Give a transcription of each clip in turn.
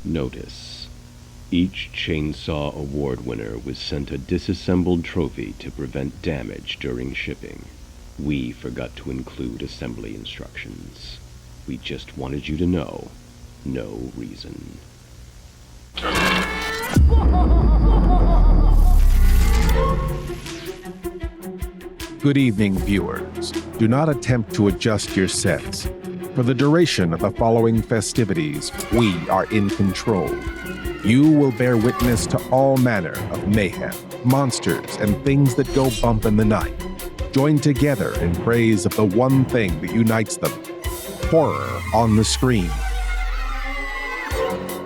Notice: each Chainsaw Award winner was sent a disassembled trophy to prevent damage during shipping. We forgot to include assembly instructions. We just wanted you to know. No reason. Good evening, viewers. Do not attempt to adjust your sets. For the duration of the following festivities, we are in control. You will bear witness to all manner of mayhem, monsters, and things that go bump in the night, joined together in praise of the one thing that unites them: horror on the screen.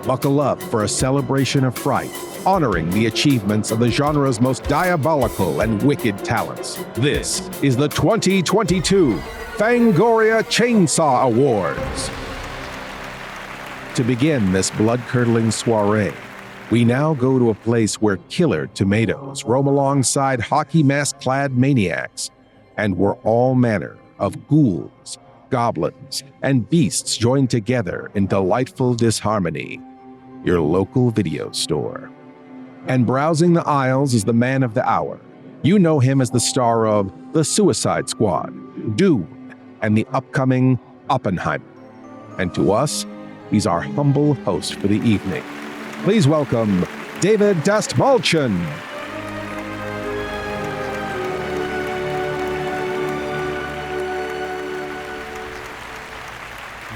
Buckle up for a celebration of fright, honoring the achievements of the genre's most diabolical and wicked talents. This is the 2022 FANGORIA Chainsaw Awards. To begin this blood-curdling soiree, we now go to a place where killer tomatoes roam alongside hockey mask-clad maniacs, and where all manner of ghouls, goblins, and beasts join together in delightful disharmony. Your local video store. And browsing the aisles is the man of the hour. You know him as the star of The Suicide Squad, Dune, and the upcoming Oppenheimer. And to us, he's our humble host for the evening. Please welcome David Dastmalchian.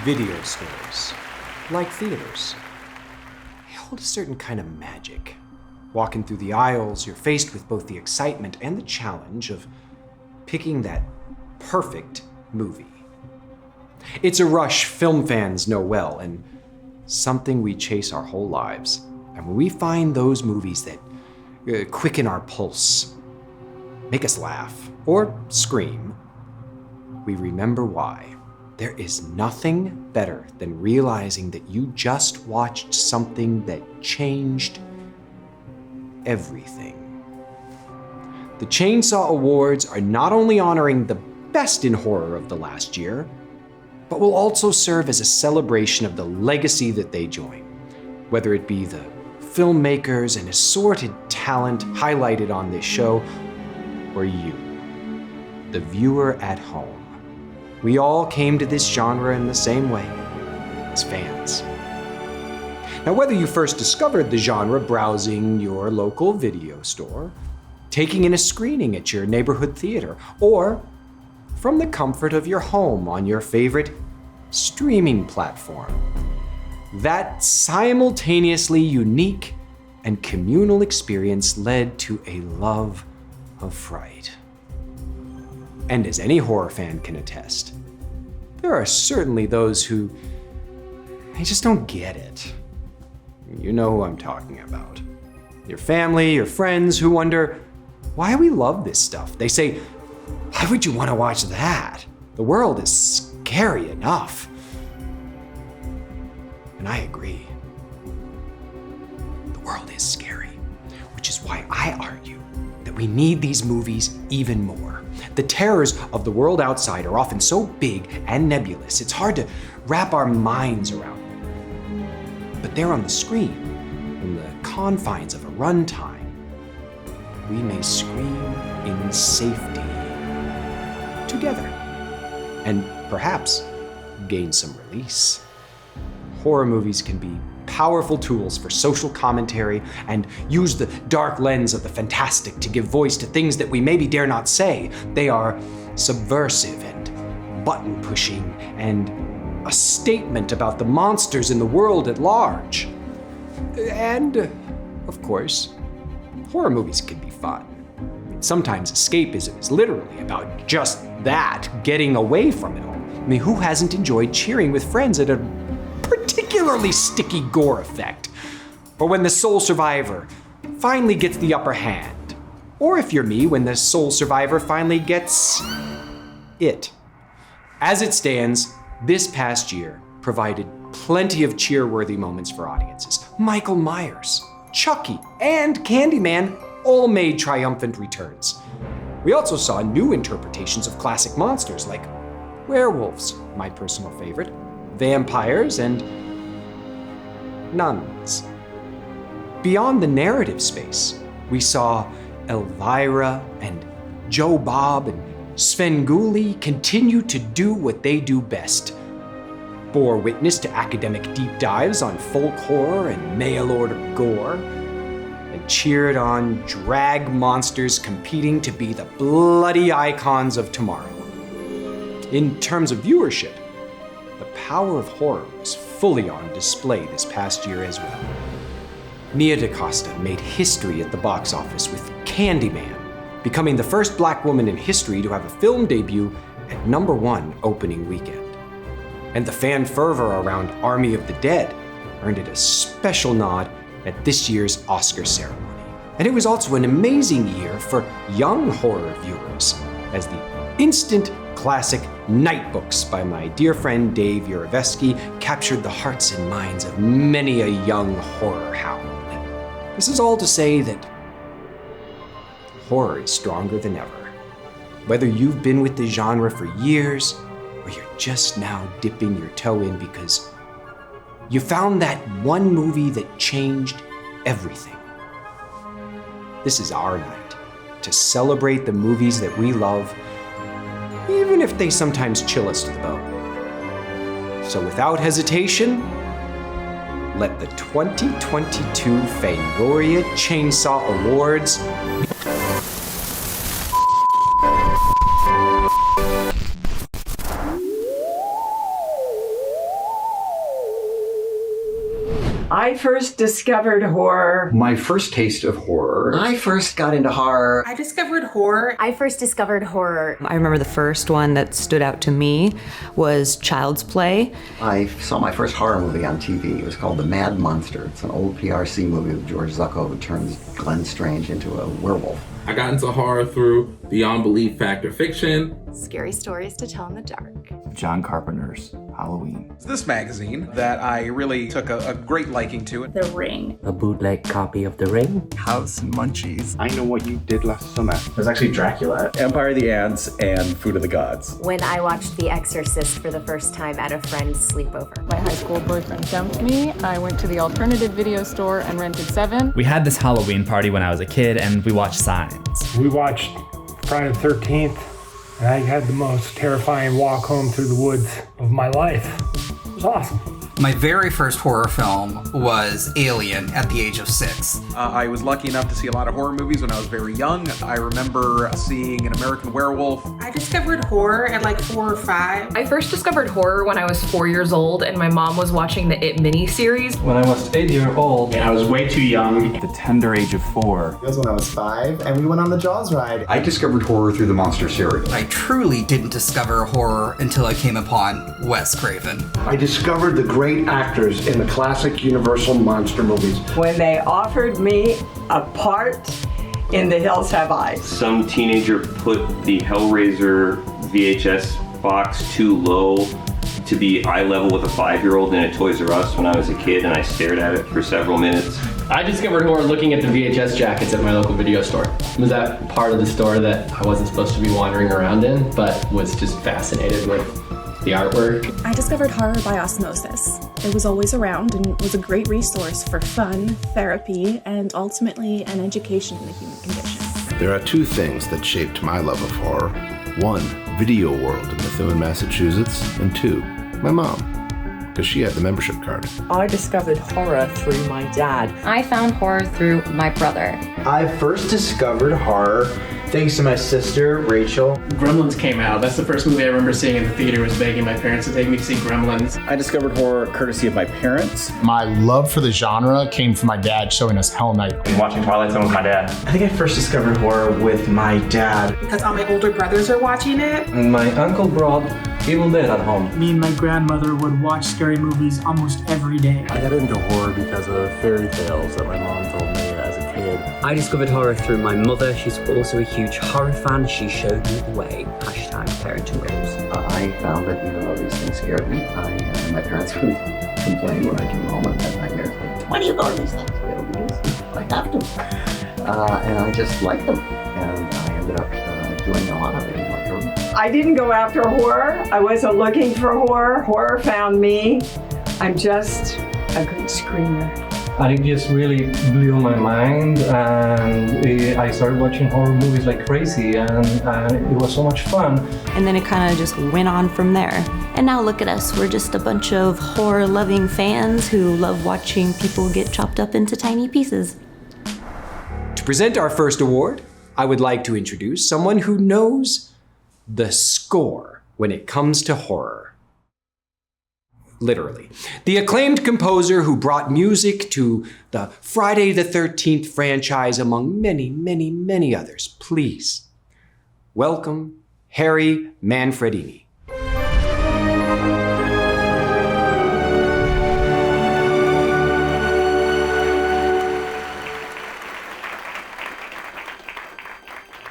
Video stores, like theaters, they hold a certain kind of magic. Walking through the aisles, you're faced with both the excitement and the challenge of picking that perfect movie. It's a rush film fans know well, and something we chase our whole lives. And when we find those movies that quicken our pulse, make us laugh, or scream, we remember why. There is nothing better than realizing that you just watched something that changed everything. The Chainsaw Awards are not only honoring the best in horror of the last year, but will also serve as a celebration of the legacy that they join, whether it be the filmmakers and assorted talent highlighted on this show, or you, the viewer at home. We all came to this genre in the same way, as fans. Now, whether you first discovered the genre browsing your local video store, taking in a screening at your neighborhood theater, or from the comfort of your home on your favorite streaming platform, that simultaneously unique and communal experience led to a love of fright. And as any horror fan can attest, there are certainly those who they just don't get it. You know who I'm talking about. Your family, your friends who wonder why we love this stuff. They say, why would you want to watch that? The world is scary enough. And I agree. The world is scary, which is why I argue that we need these movies even more. The terrors of the world outside are often so big and nebulous, it's hard to wrap our minds around them. But there on the screen, in the confines of a runtime, we may scream in safety together, and perhaps gain some release. Horror movies can be powerful tools for social commentary and use the dark lens of the fantastic to give voice to things that we maybe dare not say. They are subversive and button-pushing and a statement about the monsters in the world at large. And, of course, horror movies can be fun. Sometimes escapism is literally about just that, getting away from it all. I mean, who hasn't enjoyed cheering with friends at a particularly sticky gore effect? Or when the sole survivor finally gets the upper hand. Or if you're me, when the sole survivor finally gets it. As it stands, this past year provided plenty of cheer-worthy moments for audiences. Michael Myers, Chucky, and Candyman all made triumphant returns. We also saw new interpretations of classic monsters like werewolves, my personal favorite, vampires, and nuns. Beyond the narrative space, we saw Elvira and Joe Bob and Svengoolie continue to do what they do best. Bore witness to academic deep dives on folk horror and mail-order gore, and cheered on drag monsters competing to be the bloody icons of tomorrow. In terms of viewership, the power of horror was fully on display this past year as well. Nia DaCosta made history at the box office with Candyman, becoming the first Black woman in history to have a film debut at #1 opening weekend. And the fan fervor around Army of the Dead earned it a special nod at this year's Oscar ceremony. And it was also an amazing year for young horror viewers, as the instant classic Night Books by my dear friend Dave Uravesky captured the hearts and minds of many a young horror hound. This is all to say that horror is stronger than ever. Whether you've been with the genre for years, or you're just now dipping your toe in because you found that one movie that changed everything. This is our night to celebrate the movies that we love, even if they sometimes chill us to the bone. So without hesitation, let the 2022 Fangoria Chainsaw Awards I first discovered horror. My first taste of horror. I first got into horror. I discovered horror. I first discovered horror. I remember the first one that stood out to me was Child's Play. I saw my first horror movie on TV. It was called The Mad Monster. It's an old PRC movie with George Zucco who turns Glenn Strange into a werewolf. I got into horror through Beyond Belief Fact or Fiction. Scary stories to tell in the dark. John Carpenter's Halloween. It's this magazine that I really took a great liking to. The Ring. A bootleg copy of The Ring. House and Munchies. I Know What You Did Last Summer. It was actually Dracula. Empire of the Ants and Food of the Gods. When I watched The Exorcist for the first time at a friend's sleepover. My high school boyfriend dumped me. I went to the alternative video store and rented 7. We had this Halloween party when I was a kid and we watched Signs. We watched Friday the 13th. And I had the most terrifying walk home through the woods of my life. It was awesome. My very first horror film was Alien at the age of 6. I was lucky enough to see a lot of horror movies when I was very young. I remember seeing An American Werewolf. I discovered horror at like 4 or 5. I first discovered horror when I was 4 years old and my mom was watching the It miniseries. When I was 8 years old, and I was way too young. At the tender age of 4. It was when I was 5 and we went on the Jaws ride. I discovered horror through the Monster cereal. I truly didn't discover horror until I came upon Wes Craven. I discovered the great actors in the classic Universal monster movies. When they offered me a part in The Hills Have Eyes. Some teenager put the Hellraiser VHS box too low to be eye level with a 5-year-old in a Toys R Us when I was a kid, and I stared at it for several minutes. I discovered horror looking at the VHS jackets at my local video store. It was that part of the store that I wasn't supposed to be wandering around in, but was just fascinated with the artwork. I discovered horror by osmosis. It was always around and was a great resource for fun, therapy, and ultimately an education in the human condition. There are 2 things that shaped my love of horror. 1, Video World in Methuen, Massachusetts, and 2, my mom, because she had the membership card. I discovered horror through my dad. I found horror through my brother. I first discovered horror thanks to my sister, Rachel. Gremlins came out. That's the first movie I remember seeing in the theater, was begging my parents to take me to see Gremlins. I discovered horror courtesy of my parents. My love for the genre came from my dad showing us Hell Night. And watching Twilight Zone with my dad. I think I first discovered horror with my dad. Because all my older brothers are watching it. My uncle brought Evil Dead at home. Me and my grandmother would watch scary movies almost every day. I got into horror because of fairy tales that my mom told me as a kid. I discovered horror through my mother. She's also a huge horror fan. She showed me the way. #parenting goals. I found that even though these things scared me, my parents would complain when I came home and had nightmares. Like, why do you go to these things? I have to. And I just liked them. And I ended up doing a lot of it in my career. I didn't go after horror. I wasn't looking for horror. Horror found me. I'm just a good screamer. And it just really blew my mind, and I started watching horror movies like crazy, and it was so much fun. And then it kind of just went on from there. And now look at us, we're just a bunch of horror-loving fans who love watching people get chopped up into tiny pieces. To present our first award, I would like to introduce someone who knows the score when it comes to horror. Literally. The acclaimed composer who brought music to the Friday the 13th franchise among many, many, many others. Please, welcome Harry Manfredini.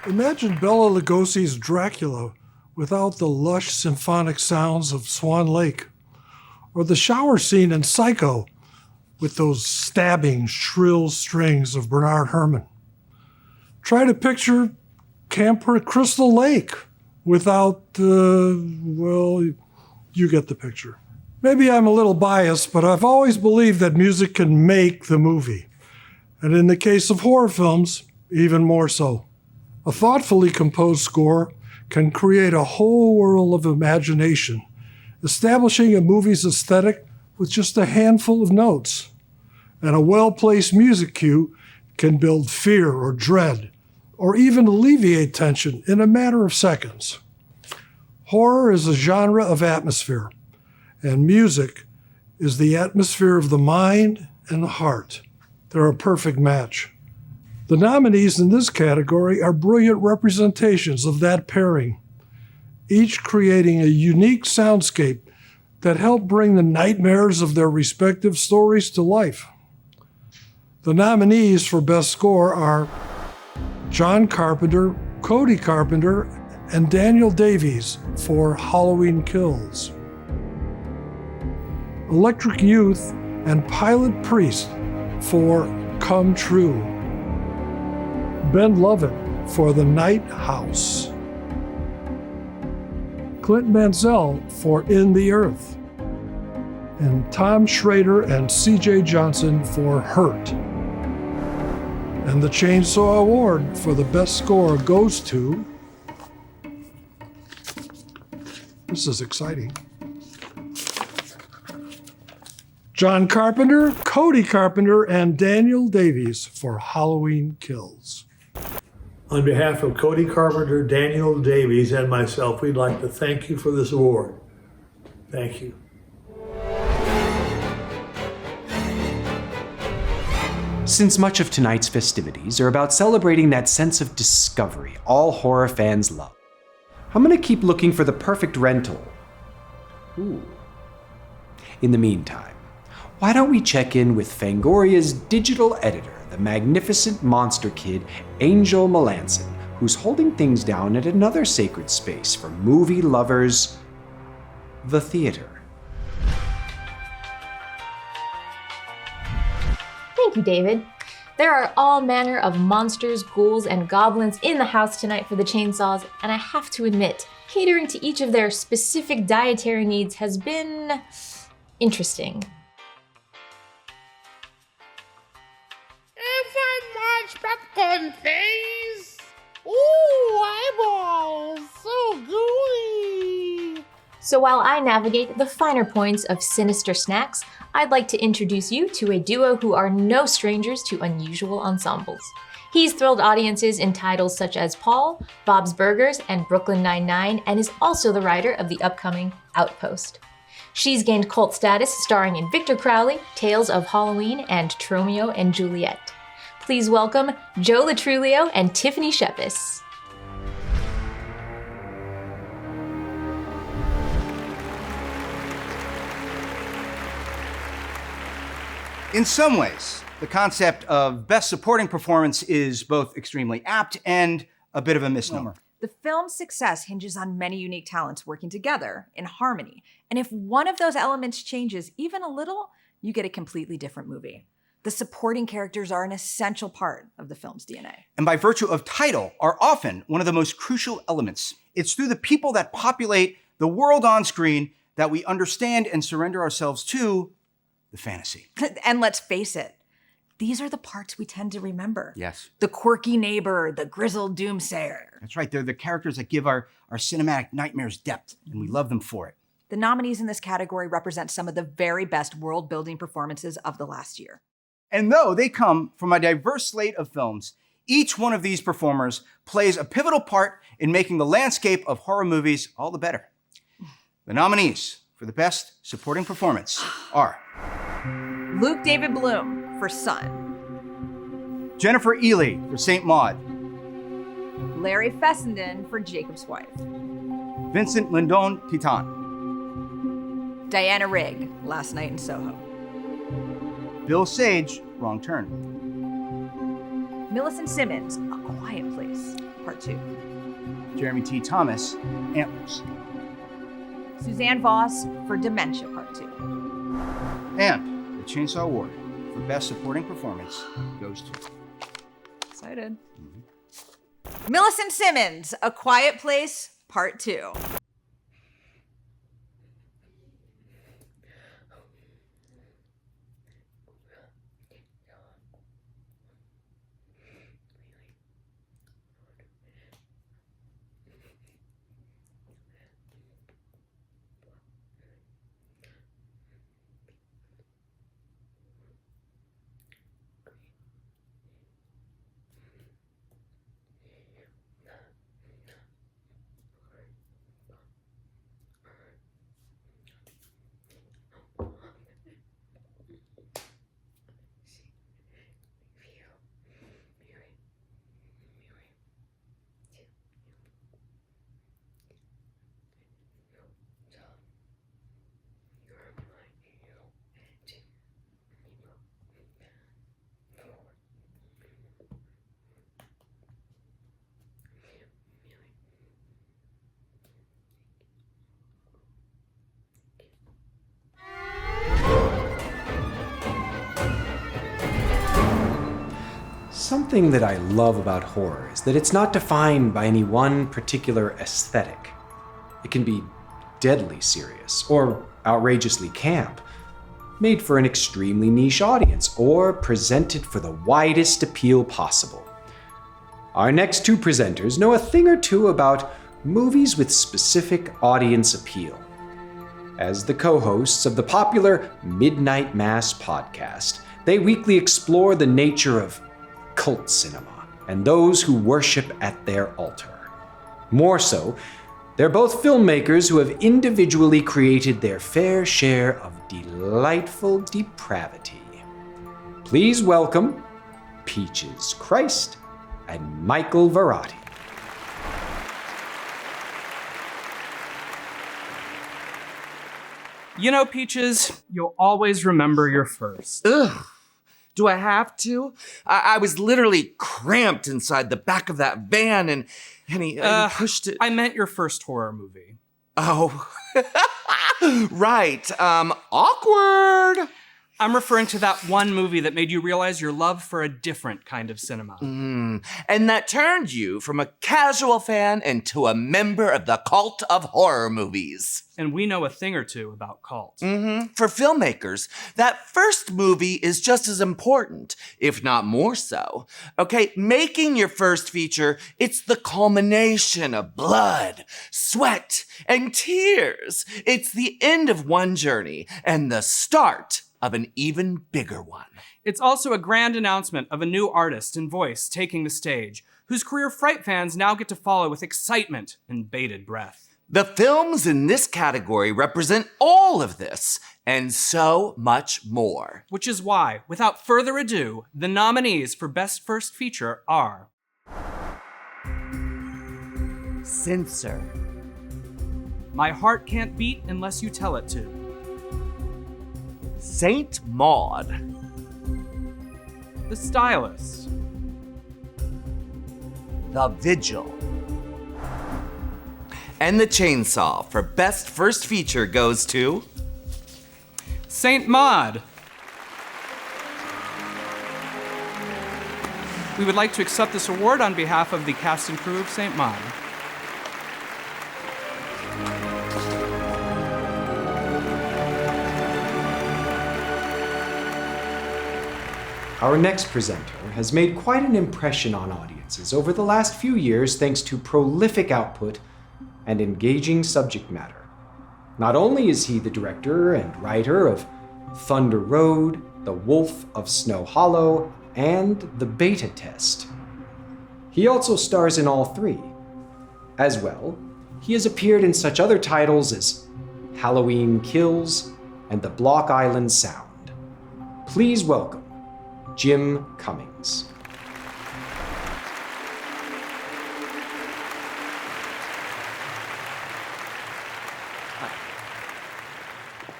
Imagine Bela Lugosi's Dracula without the lush symphonic sounds of Swan Lake. Or the shower scene in Psycho with those stabbing, shrill strings of Bernard Herrmann. Try to picture Camp Crystal Lake without, well, you get the picture. Maybe I'm a little biased, but I've always believed that music can make the movie. And in the case of horror films, even more so. A thoughtfully composed score can create a whole world of imagination, establishing a movie's aesthetic with just a handful of notes. And a well-placed music cue can build fear or dread, or even alleviate tension in a matter of seconds. Horror is a genre of atmosphere, and music is the atmosphere of the mind and the heart. They're a perfect match. The nominees in this category are brilliant representations of that pairing, each creating a unique soundscape that help bring the nightmares of their respective stories to life. The nominees for Best Score are John Carpenter, Cody Carpenter, and Daniel Davies for Halloween Kills. Electric Youth and Pilot Priest for Come True. Ben Lovett for The Night House. Clint Mansell for In the Earth, and Tom Schrader and C.J. Johnson for Hurt. And the Chainsaw Award for the best score goes to, this is exciting, John Carpenter, Cody Carpenter, and Daniel Davies for Halloween Kills. On behalf of Cody Carpenter, Daniel Davies, and myself, we'd like to thank you for this award. Thank you. Since much of tonight's festivities are about celebrating that sense of discovery all horror fans love, I'm gonna keep looking for the perfect rental. Ooh. In the meantime, why don't we check in with Fangoria's digital editor, the magnificent monster kid, Angel Melanson, who's holding things down at another sacred space for movie lovers, the theater. Thank you, David. There are all manner of monsters, ghouls, and goblins in the house tonight for the Chainsaws, and I have to admit, catering to each of their specific dietary needs has been interesting. Popcorn face! Ooh, eyeballs! So gooey! So while I navigate the finer points of sinister snacks, I'd like to introduce you to a duo who are no strangers to unusual ensembles. He's thrilled audiences in titles such as Paul, Bob's Burgers, and Brooklyn Nine-Nine, and is also the writer of the upcoming Outpost. She's gained cult status starring in Victor Crowley, Tales of Halloween, and Tromeo and Juliet. Please welcome Joe Latrulio and Tiffany Shepis. In some ways, the concept of best supporting performance is both extremely apt and a bit of a misnomer. The film's success hinges on many unique talents working together in harmony. And if one of those elements changes even a little, you get a completely different movie. The supporting characters are an essential part of the film's DNA. And by virtue of title, are often one of the most crucial elements. It's through the people that populate the world on screen that we understand and surrender ourselves to the fantasy. And let's face it, these are the parts we tend to remember. Yes. The quirky neighbor, the grizzled doomsayer. That's right. They're the characters that give our cinematic nightmares depth, and we love them for it. The nominees in this category represent some of the very best world-building performances of the last year. And though they come from a diverse slate of films, each one of these performers plays a pivotal part in making the landscape of horror movies all the better. The nominees for the Best Supporting Performance are Luke David Bloom for Son. Jennifer Ely for Saint Maud, Larry Fessenden for Jacob's Wife. Vincent Lindon Titan, Diana Rigg, Last Night in Soho. Bill Sage, Wrong Turn, Millicent Simmons, A Quiet Place, Part 2. Jeremy T. Thomas, Antlers, Suzanne Voss for Dementia, Part 2. and the Chainsaw Award for Best Supporting Performance goes to... Excited. Millicent Simmons, A Quiet Place, Part 2. Something that I love about horror is that it's not defined by any one particular aesthetic. It can be deadly serious or outrageously camp, made for an extremely niche audience, or presented for the widest appeal possible. Our next two presenters know a thing or two about movies with specific audience appeal. As the co-hosts of the popular Midnight Mass podcast, they weekly explore the nature of cult cinema and those who worship at their altar. More so, they're both filmmakers who have individually created their fair share of delightful depravity. Please welcome Peaches Christ and Michael Verratti. You know, Peaches, you'll always remember your first. Ugh. Do I have to? I was literally cramped inside the back of that van and he pushed it. I meant your first horror movie. Oh, right. Awkward. I'm referring to that one movie that made you realize your love for a different kind of cinema. And that turned you from a casual fan into a member of the cult of horror movies. And we know a thing or two about cults. For filmmakers, that first movie is just as important, if not more so. Okay, making your first feature, it's the culmination of blood, sweat, and tears. It's the end of one journey and the start of an even bigger one. It's also a grand announcement of a new artist and voice taking the stage, whose career Fright fans now get to follow with excitement and bated breath. The films in this category represent all of this, and so much more. Which is why, without further ado, the nominees for Best First Feature are... Censor. My Heart Can't Beat Unless You Tell It To. Saint Maud. The Stylist. The Vigil. And the Chainsaw for Best First Feature goes to... Saint Maud. We would like to accept this award on behalf of the cast and crew of Saint Maud. Our next presenter has made quite an impression on audiences over the last few years thanks to prolific output and engaging subject matter. Not only is he the director and writer of Thunder Road, The Wolf of Snow Hollow, and The Beta Test. He also stars in all three. As well, he has appeared in such other titles as Halloween Kills and The Block Island Sound. Please welcome Jim Cummings.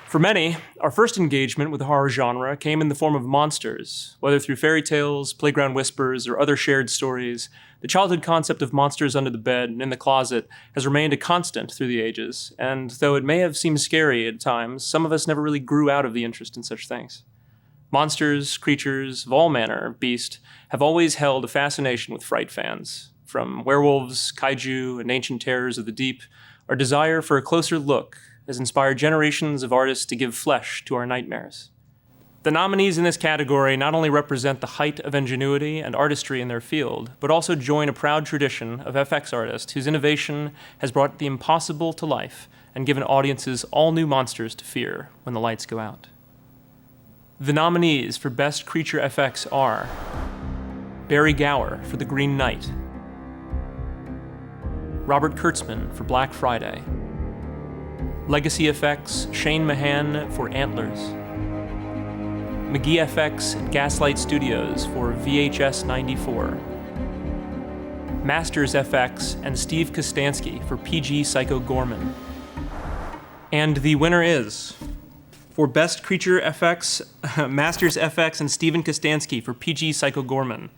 For many, our first engagement with the horror genre came in the form of monsters. Whether through fairy tales, playground whispers, or other shared stories, the childhood concept of monsters under the bed and in the closet has remained a constant through the ages, and though it may have seemed scary at times, some of us never really grew out of the interest in such things. Monsters, creatures of all manner of beast have always held a fascination with fright fans. From werewolves, kaiju, and ancient terrors of the deep, our desire for a closer look has inspired generations of artists to give flesh to our nightmares. The nominees in this category not only represent the height of ingenuity and artistry in their field, but also join a proud tradition of FX artists whose innovation has brought the impossible to life and given audiences all new monsters to fear when the lights go out. The nominees for Best Creature FX are Barry Gower for The Green Knight, Robert Kurtzman for Black Friday, Legacy FX, Shane Mahan for Antlers, McGee FX at Gaslight Studios for VHS 94, Masters FX and Steve Kostansky for PG Psycho Gorman. And the winner is, for Best Creature FX, Masters FX and Steven Kostansky for PG Psycho Gorman.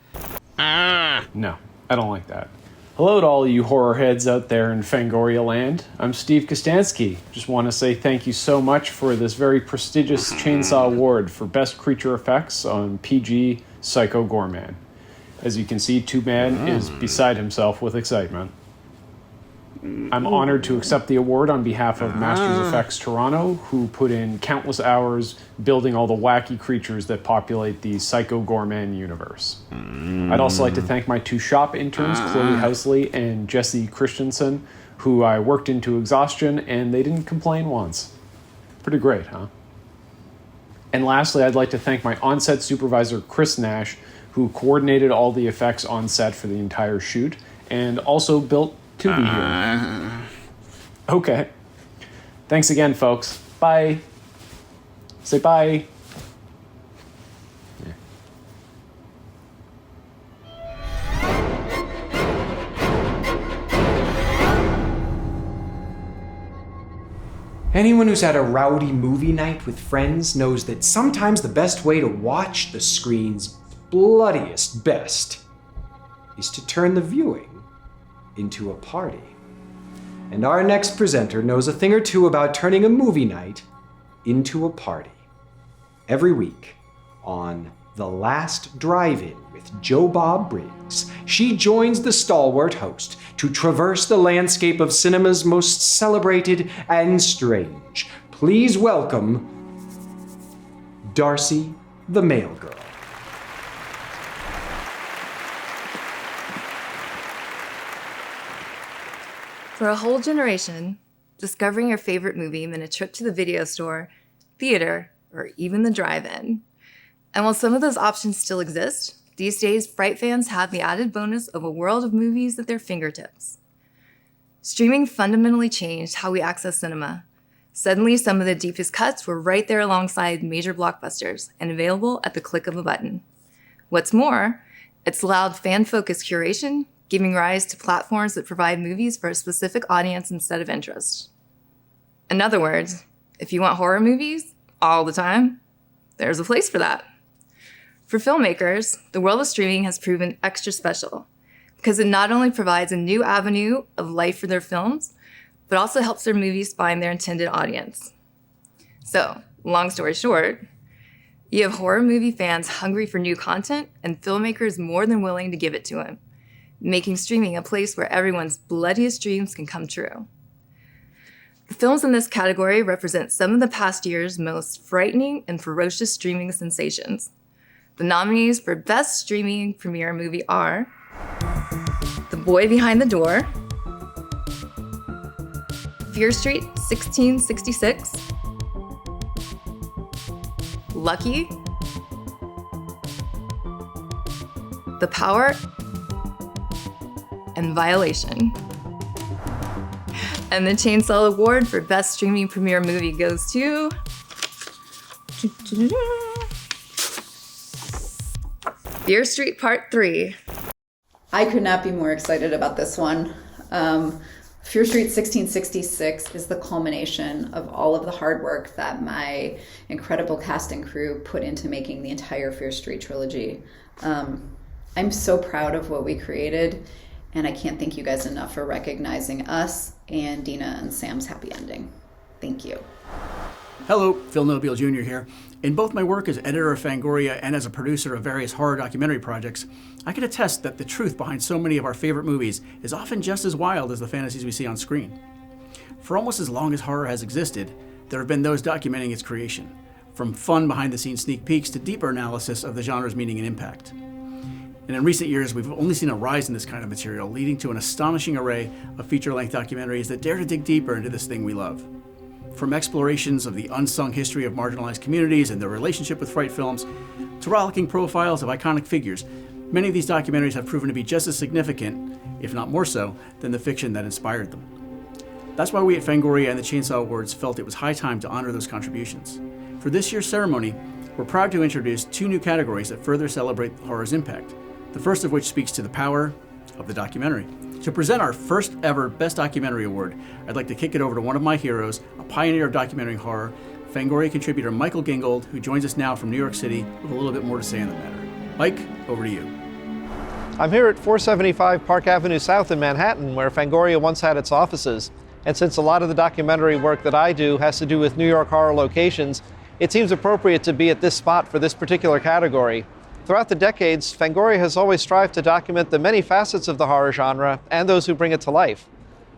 No, I don't like that. Hello to all you horror heads out there in Fangoria land. I'm Steve Kostansky. Just want to say thank you so much for this very prestigious Chainsaw Award for Best Creature Effects on PG Psycho Gorman. As you can see, Two Man is beside himself with excitement. I'm honored to accept the award on behalf of Masters Effects Toronto, who put in countless hours building all the wacky creatures that populate the Psycho Gorman universe. I'd also like to thank my two shop interns, Chloe Housley and Jesse Christensen, who I worked into exhaustion, and they didn't complain once. Pretty great, huh? And lastly, I'd like to thank my on-set supervisor, Chris Nash, who coordinated all the effects on set for the entire shoot, and also built Tubi here. Okay. Thanks again, folks. Bye. Say bye. Yeah. Anyone who's had a rowdy movie night with friends knows that sometimes the best way to watch the screen's bloodiest best is to turn the viewing into a party. And our next presenter knows a thing or two about turning a movie night into a party. Every week on The Last Drive-In with Joe Bob Briggs, she joins the stalwart host to traverse the landscape of cinema's most celebrated and strange. Please welcome Darcy the Mail Girl. For a whole generation, discovering your favorite movie meant a trip to the video store, theater, or even the drive-in. And while some of those options still exist, these days Fright fans have the added bonus of a world of movies at their fingertips. Streaming fundamentally changed how we access cinema. Suddenly, some of the deepest cuts were right there alongside major blockbusters and available at the click of a button. What's more, it's allowed fan-focused curation, giving rise to platforms that provide movies for a specific audience instead of interest. In other words, if you want horror movies all the time, there's a place for that. For filmmakers, the world of streaming has proven extra special because it not only provides a new avenue of life for their films, but also helps their movies find their intended audience. So, long story short, you have horror movie fans hungry for new content and filmmakers more than willing to give it to them, making streaming a place where everyone's bloodiest dreams can come true. The films in this category represent some of the past year's most frightening and ferocious streaming sensations. The nominees for Best Streaming Premiere Movie are The Boy Behind the Door, Fear Street 1666, Lucky, The Power, and Violation. And the Chainsaw Award for Best Streaming Premiere Movie goes to... Fear Street Part 3. I could not be more excited about this one. Fear Street 1666 is the culmination of all of the hard work that my incredible cast and crew put into making the entire Fear Street trilogy. I'm so proud of what we created, and I can't thank you guys enough for recognizing us and Dina and Sam's happy ending. Thank you. Hello, Phil Nobile Jr. here. In both my work as editor of Fangoria and as a producer of various horror documentary projects, I can attest that the truth behind so many of our favorite movies is often just as wild as the fantasies we see on screen. For almost as long as horror has existed, there have been those documenting its creation, from fun behind-the-scenes sneak peeks to deeper analysis of the genre's meaning and impact. And in recent years, we've only seen a rise in this kind of material, leading to an astonishing array of feature-length documentaries that dare to dig deeper into this thing we love. From explorations of the unsung history of marginalized communities and their relationship with fright films, to rollicking profiles of iconic figures, many of these documentaries have proven to be just as significant, if not more so, than the fiction that inspired them. That's why we at Fangoria and the Chainsaw Awards felt it was high time to honor those contributions. For this year's ceremony, we're proud to introduce 2 new categories that further celebrate horror's impact, the first of which speaks to the power of the documentary. To present our first ever Best Documentary Award, I'd like to kick it over to one of my heroes, a pioneer of documentary horror, Fangoria contributor Michael Gingold, who joins us now from New York City with a little bit more to say on the matter. Mike, over to you. I'm here at 475 Park Avenue South in Manhattan, where Fangoria once had its offices. And since a lot of the documentary work that I do has to do with New York horror locations, it seems appropriate to be at this spot for this particular category. Throughout the decades, Fangoria has always strived to document the many facets of the horror genre and those who bring it to life.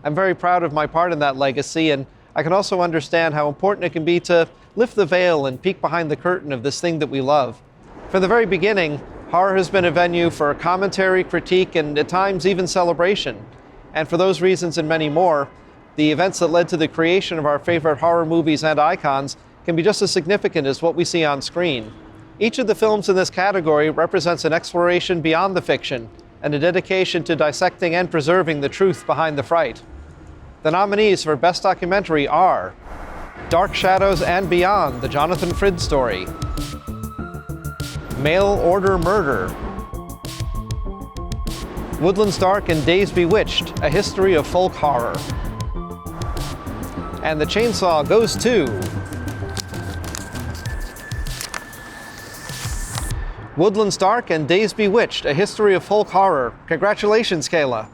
I'm very proud of my part in that legacy, and I can also understand how important it can be to lift the veil and peek behind the curtain of this thing that we love. From the very beginning, horror has been a venue for commentary, critique, and at times even celebration. And for those reasons and many more, the events that led to the creation of our favorite horror movies and icons can be just as significant as what we see on screen. Each of the films in this category represents an exploration beyond the fiction and a dedication to dissecting and preserving the truth behind the fright. The nominees for Best Documentary are Dark Shadows and Beyond, the Jonathan Frid story, Mail Order Murder, Woodlands Dark and Days Bewitched, a history of folk horror. And the chainsaw goes to Woodlands Dark and Days Bewitched, a history of folk horror. Congratulations, Kayla.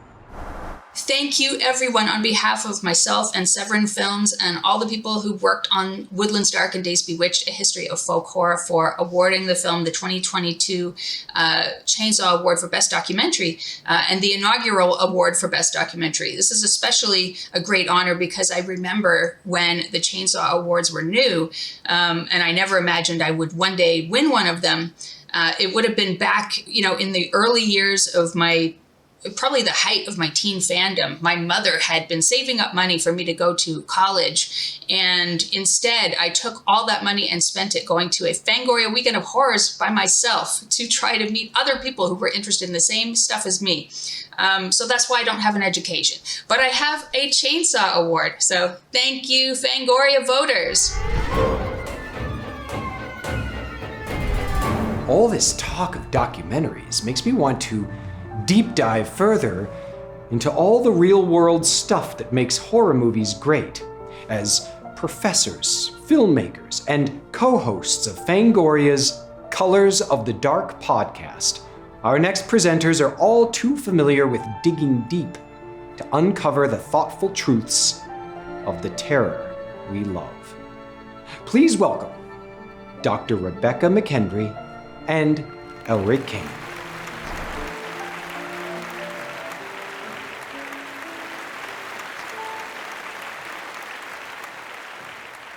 Thank you, everyone, on behalf of myself and Severin Films and all the people who worked on Woodlands Dark and Days Bewitched, a history of folk horror, for awarding the film the 2022 Chainsaw Award for Best Documentary and the inaugural award for Best Documentary. This is especially a great honor because I remember when the Chainsaw Awards were new, and I never imagined I would one day win one of them. It would have been back, in the early years of probably the height of my teen fandom. My mother had been saving up money for me to go to college, and instead I took all that money and spent it going to a Fangoria Weekend of Horrors by myself to try to meet other people who were interested in the same stuff as me. So that's why I don't have an education. But I have a Chainsaw Award, so thank you, Fangoria voters. All this talk of documentaries makes me want to deep dive further into all the real-world stuff that makes horror movies great. As professors, filmmakers, and co-hosts of Fangoria's Colors of the Dark podcast, our next presenters are all too familiar with digging deep to uncover the thoughtful truths of the terror we love. Please welcome Dr. Rebecca McHenry and Elric Kane.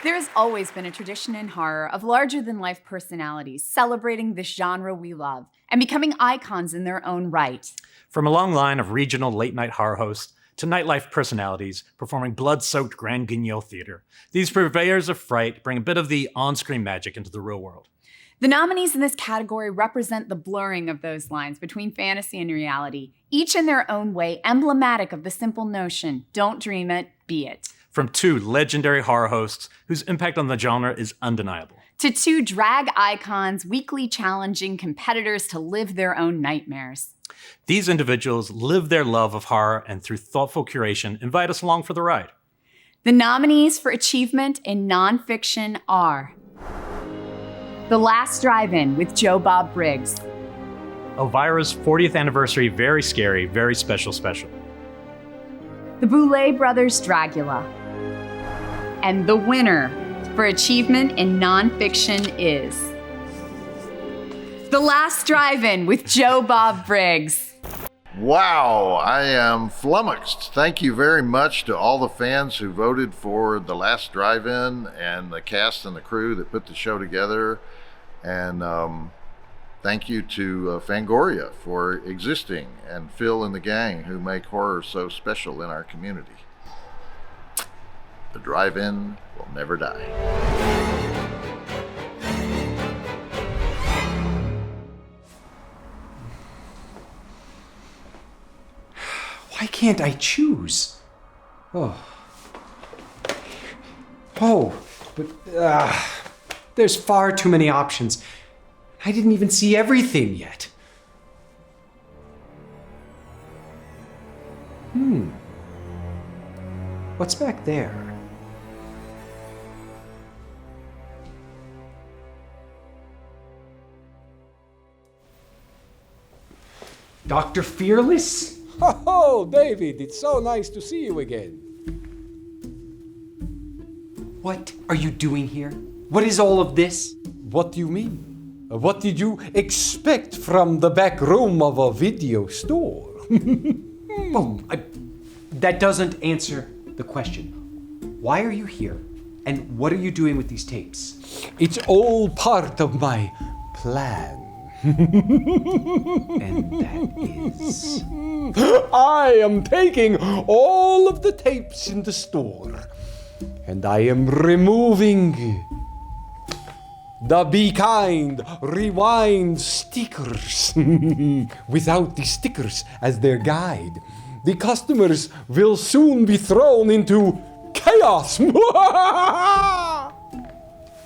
There's always been a tradition in horror of larger-than-life personalities celebrating this genre we love and becoming icons in their own right. From a long line of regional late-night horror hosts to nightlife personalities performing blood-soaked Grand Guignol theater, these purveyors of fright bring a bit of the on-screen magic into the real world. The nominees in this category represent the blurring of those lines between fantasy and reality, each in their own way emblematic of the simple notion, don't dream it, be it. From two legendary horror hosts whose impact on the genre is undeniable. To two drag icons weekly challenging competitors to live their own nightmares. These individuals live their love of horror and through thoughtful curation invite us along for the ride. The nominees for achievement in nonfiction are The Last Drive-In with Joe Bob Briggs. Elvira's 40th anniversary Very Scary, Very Special. The Boulet Brothers' Dragula. And the winner for achievement in nonfiction is The Last Drive-In with Joe Bob Briggs. Wow, I am flummoxed. Thank you very much to all the fans who voted for The Last Drive-In and the cast and the crew that put the show together. And thank you to Fangoria for existing and Phil and the gang who make horror so special in our community. The drive-in will never die. Why can't I choose? But there's far too many options. I didn't even see everything yet. What's back there? Dr. Fearless? Oh, David, it's so nice to see you again. What are you doing here? What is all of this? What do you mean? What did you expect from the back room of a video store? That doesn't answer the question. Why are you here? And what are you doing with these tapes? It's all part of my plan. And that is? I am taking all of the tapes in the store and I am removing the Be Kind Rewind stickers. Without the stickers as their guide, the customers will soon be thrown into chaos.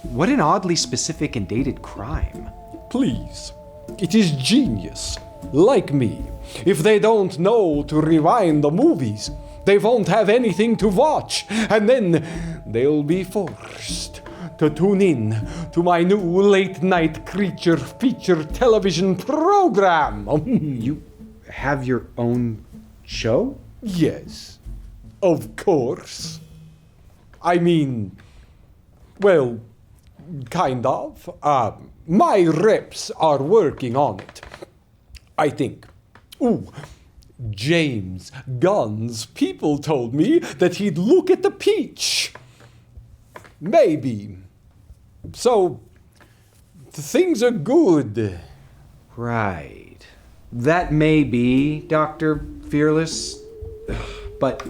What an oddly specific and dated crime. Please, it is genius. Like me, if they don't know to rewind the movies, they won't have anything to watch, and then they'll be forced to tune in to my new late-night creature feature television program. You have your own show? Yes, of course. I mean, well, kind of. My reps are working on it, I think. Ooh, James Gunn's people told me that he'd look at the peach. Maybe. So, things are good. Right. That may be, Dr. Fearless, but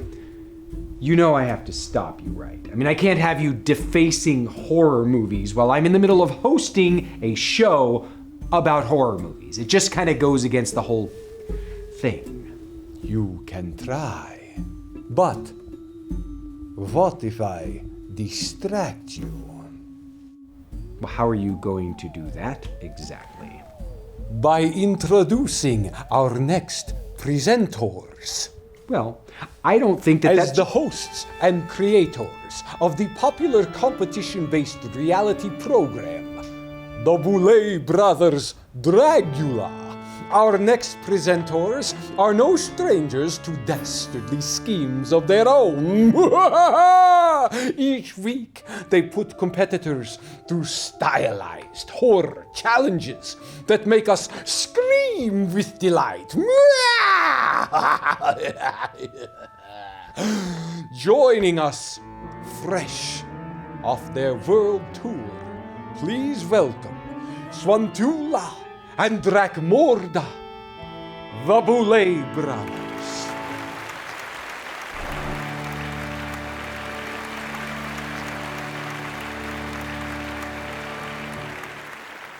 you know I have to stop you, right? I mean, I can't have you defacing horror movies while I'm in the middle of hosting a show about horror movies. It just kind of goes against the whole thing. You can try, but what if I distract you? Well, how are you going to do that exactly? By introducing our next presenters. Well, I don't think that as the hosts and creators of the popular competition-based reality program, the Boulet Brothers Dragula. Our next presenters are no strangers to dastardly schemes of their own. Each week, they put competitors through stylized horror challenges that make us scream with delight. Joining us fresh of their world tour, please welcome Swantula and Drakmorda, the Boulay brothers.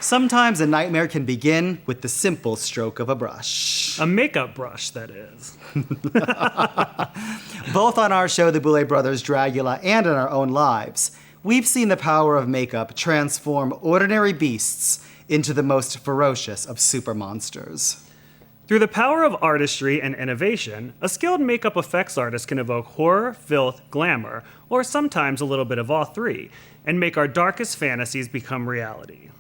Sometimes a nightmare can begin with the simple stroke of a brush. A makeup brush, that is. Both on our show, The Boulay Brothers Dragula, and in our own lives, we've seen the power of makeup transform ordinary beasts into the most ferocious of super monsters. Through the power of artistry and innovation, a skilled makeup effects artist can evoke horror, filth, glamour, or sometimes a little bit of all three, and make our darkest fantasies become reality.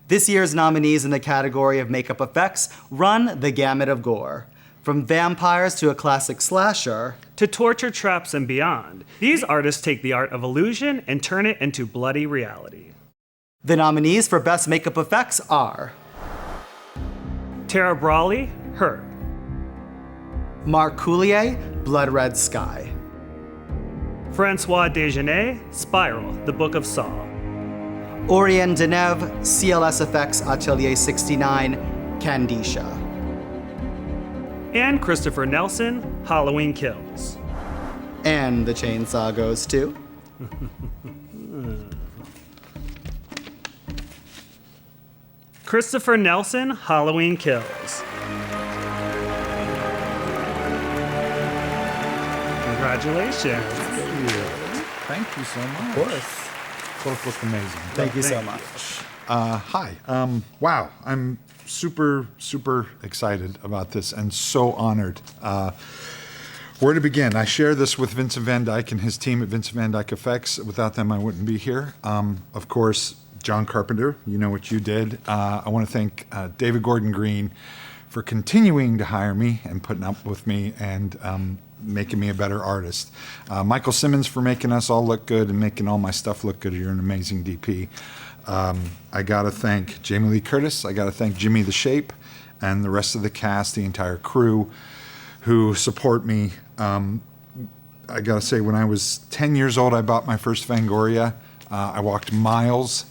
This year's nominees in the category of makeup effects run the gamut of gore. From vampires to a classic slasher, to torture traps and beyond, these artists take the art of illusion and turn it into bloody reality. The nominees for Best Makeup Effects are Tara Brawley, Hurt. Mark Coulier, Blood Red Sky. Francois Desgenais, Spiral, The Book of Saw. Oriane Deneuve, CLS Effects Atelier 69, Candisha. And Christopher Nelson, Halloween Kills. And the chainsaw goes to... Christopher Nelson, Halloween Kills. Congratulations. Thank you so much. Of course. Both look amazing. Thank you so much. Hi. Wow. I'm super excited about this and so honored. Where to begin? I share this with Vincent Van Dyke and his team at Vincent Van Dyke Effects. Without them, I wouldn't be here. Of course, John Carpenter, you know what you did. I want to thank David Gordon Green for continuing to hire me and putting up with me and making me a better artist. Michael Simmons for making us all look good and making all my stuff look good. You're an amazing DP. I got to thank Jamie Lee Curtis. I got to thank Jimmy the Shape and the rest of the cast, the entire crew who support me. I got to say, when I was 10 years old, I bought my first Fangoria. I walked miles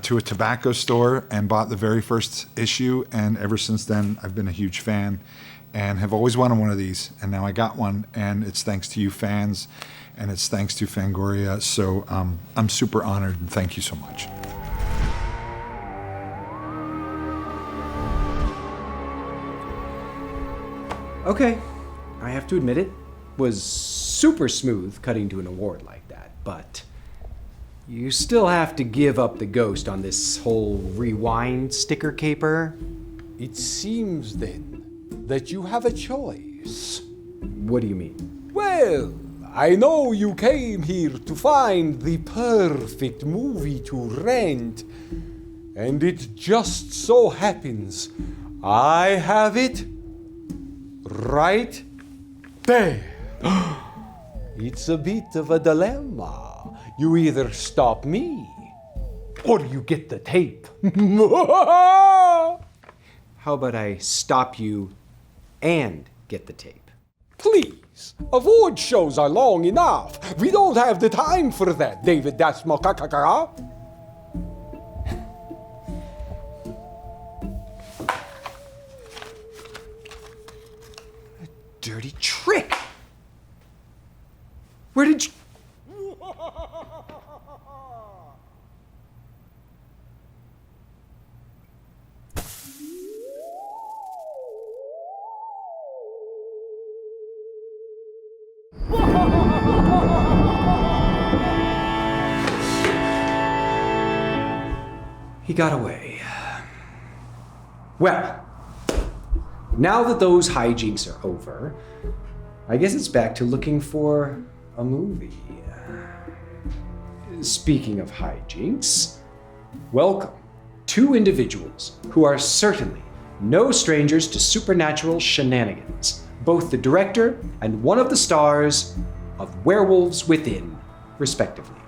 to a tobacco store and bought the very first issue, and ever since then, I've been a huge fan and have always wanted one of these, and now I got one, and it's thanks to you fans, and it's thanks to Fangoria, so I'm super honored, and thank you so much. Okay, I have to admit it was super smooth cutting to an award like that, but you still have to give up the ghost on this whole rewind sticker caper. It seems then that you have a choice. What do you mean? Well, I know you came here to find the perfect movie to rent, and it just so happens I have it right there. It's a bit of a dilemma. You either stop me or you get the tape. How about I stop you and get the tape? Please, award shows are long enough. We don't have the time for that, David Dastmalchian. Dirty trick! Where did you... He got away. Well, now that those hijinks are over, I guess it's back to looking for a movie. Speaking of hijinks, welcome two individuals who are certainly no strangers to supernatural shenanigans, both the director and one of the stars of Werewolves Within, respectively.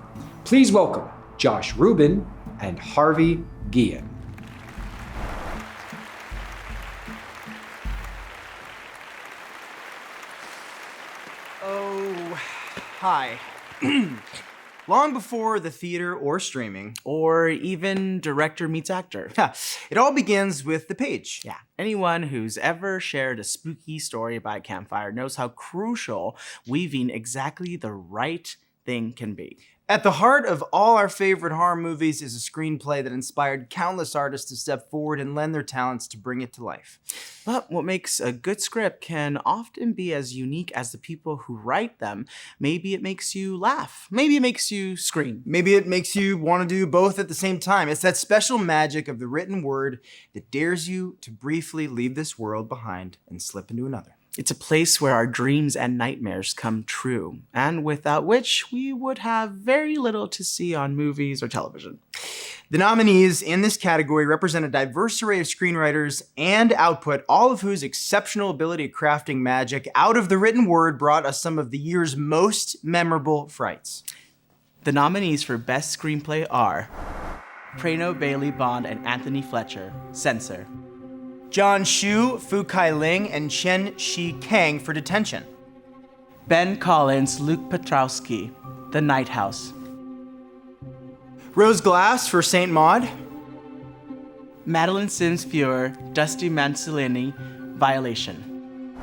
Please welcome Josh Rubin and Harvey Gehen. Oh, hi. long before the theater or streaming. Or even director meets actor. It all begins with the page. Yeah. Anyone who's ever shared a spooky story by a campfire knows how crucial weaving exactly the right thing can be. At the heart of all our favorite horror movies is a screenplay that inspired countless artists to step forward and lend their talents to bring it to life. But what makes a good script can often be as unique as the people who write them. Maybe it makes you laugh. Maybe it makes you scream. Maybe it makes you want to do both at the same time. It's that special magic of the written word that dares you to briefly leave this world behind and slip into another. It's a place where our dreams and nightmares come true, and without which we would have very little to see on movies or television. The nominees in this category represent a diverse array of screenwriters and output, all of whose exceptional ability at crafting magic out of the written word brought us some of the year's most memorable frights. The nominees for Best Screenplay are Prano Bailey Bond and Anthony Fletcher, Censor. John Shu, Fu Kai Ling, and Chen Shi Kang for Detention. Ben Collins, Luke Petrowski, The Night House. Rose Glass for Saint Maud. Madeline Sims Fuhrer, Dusty Manzolini, Violation.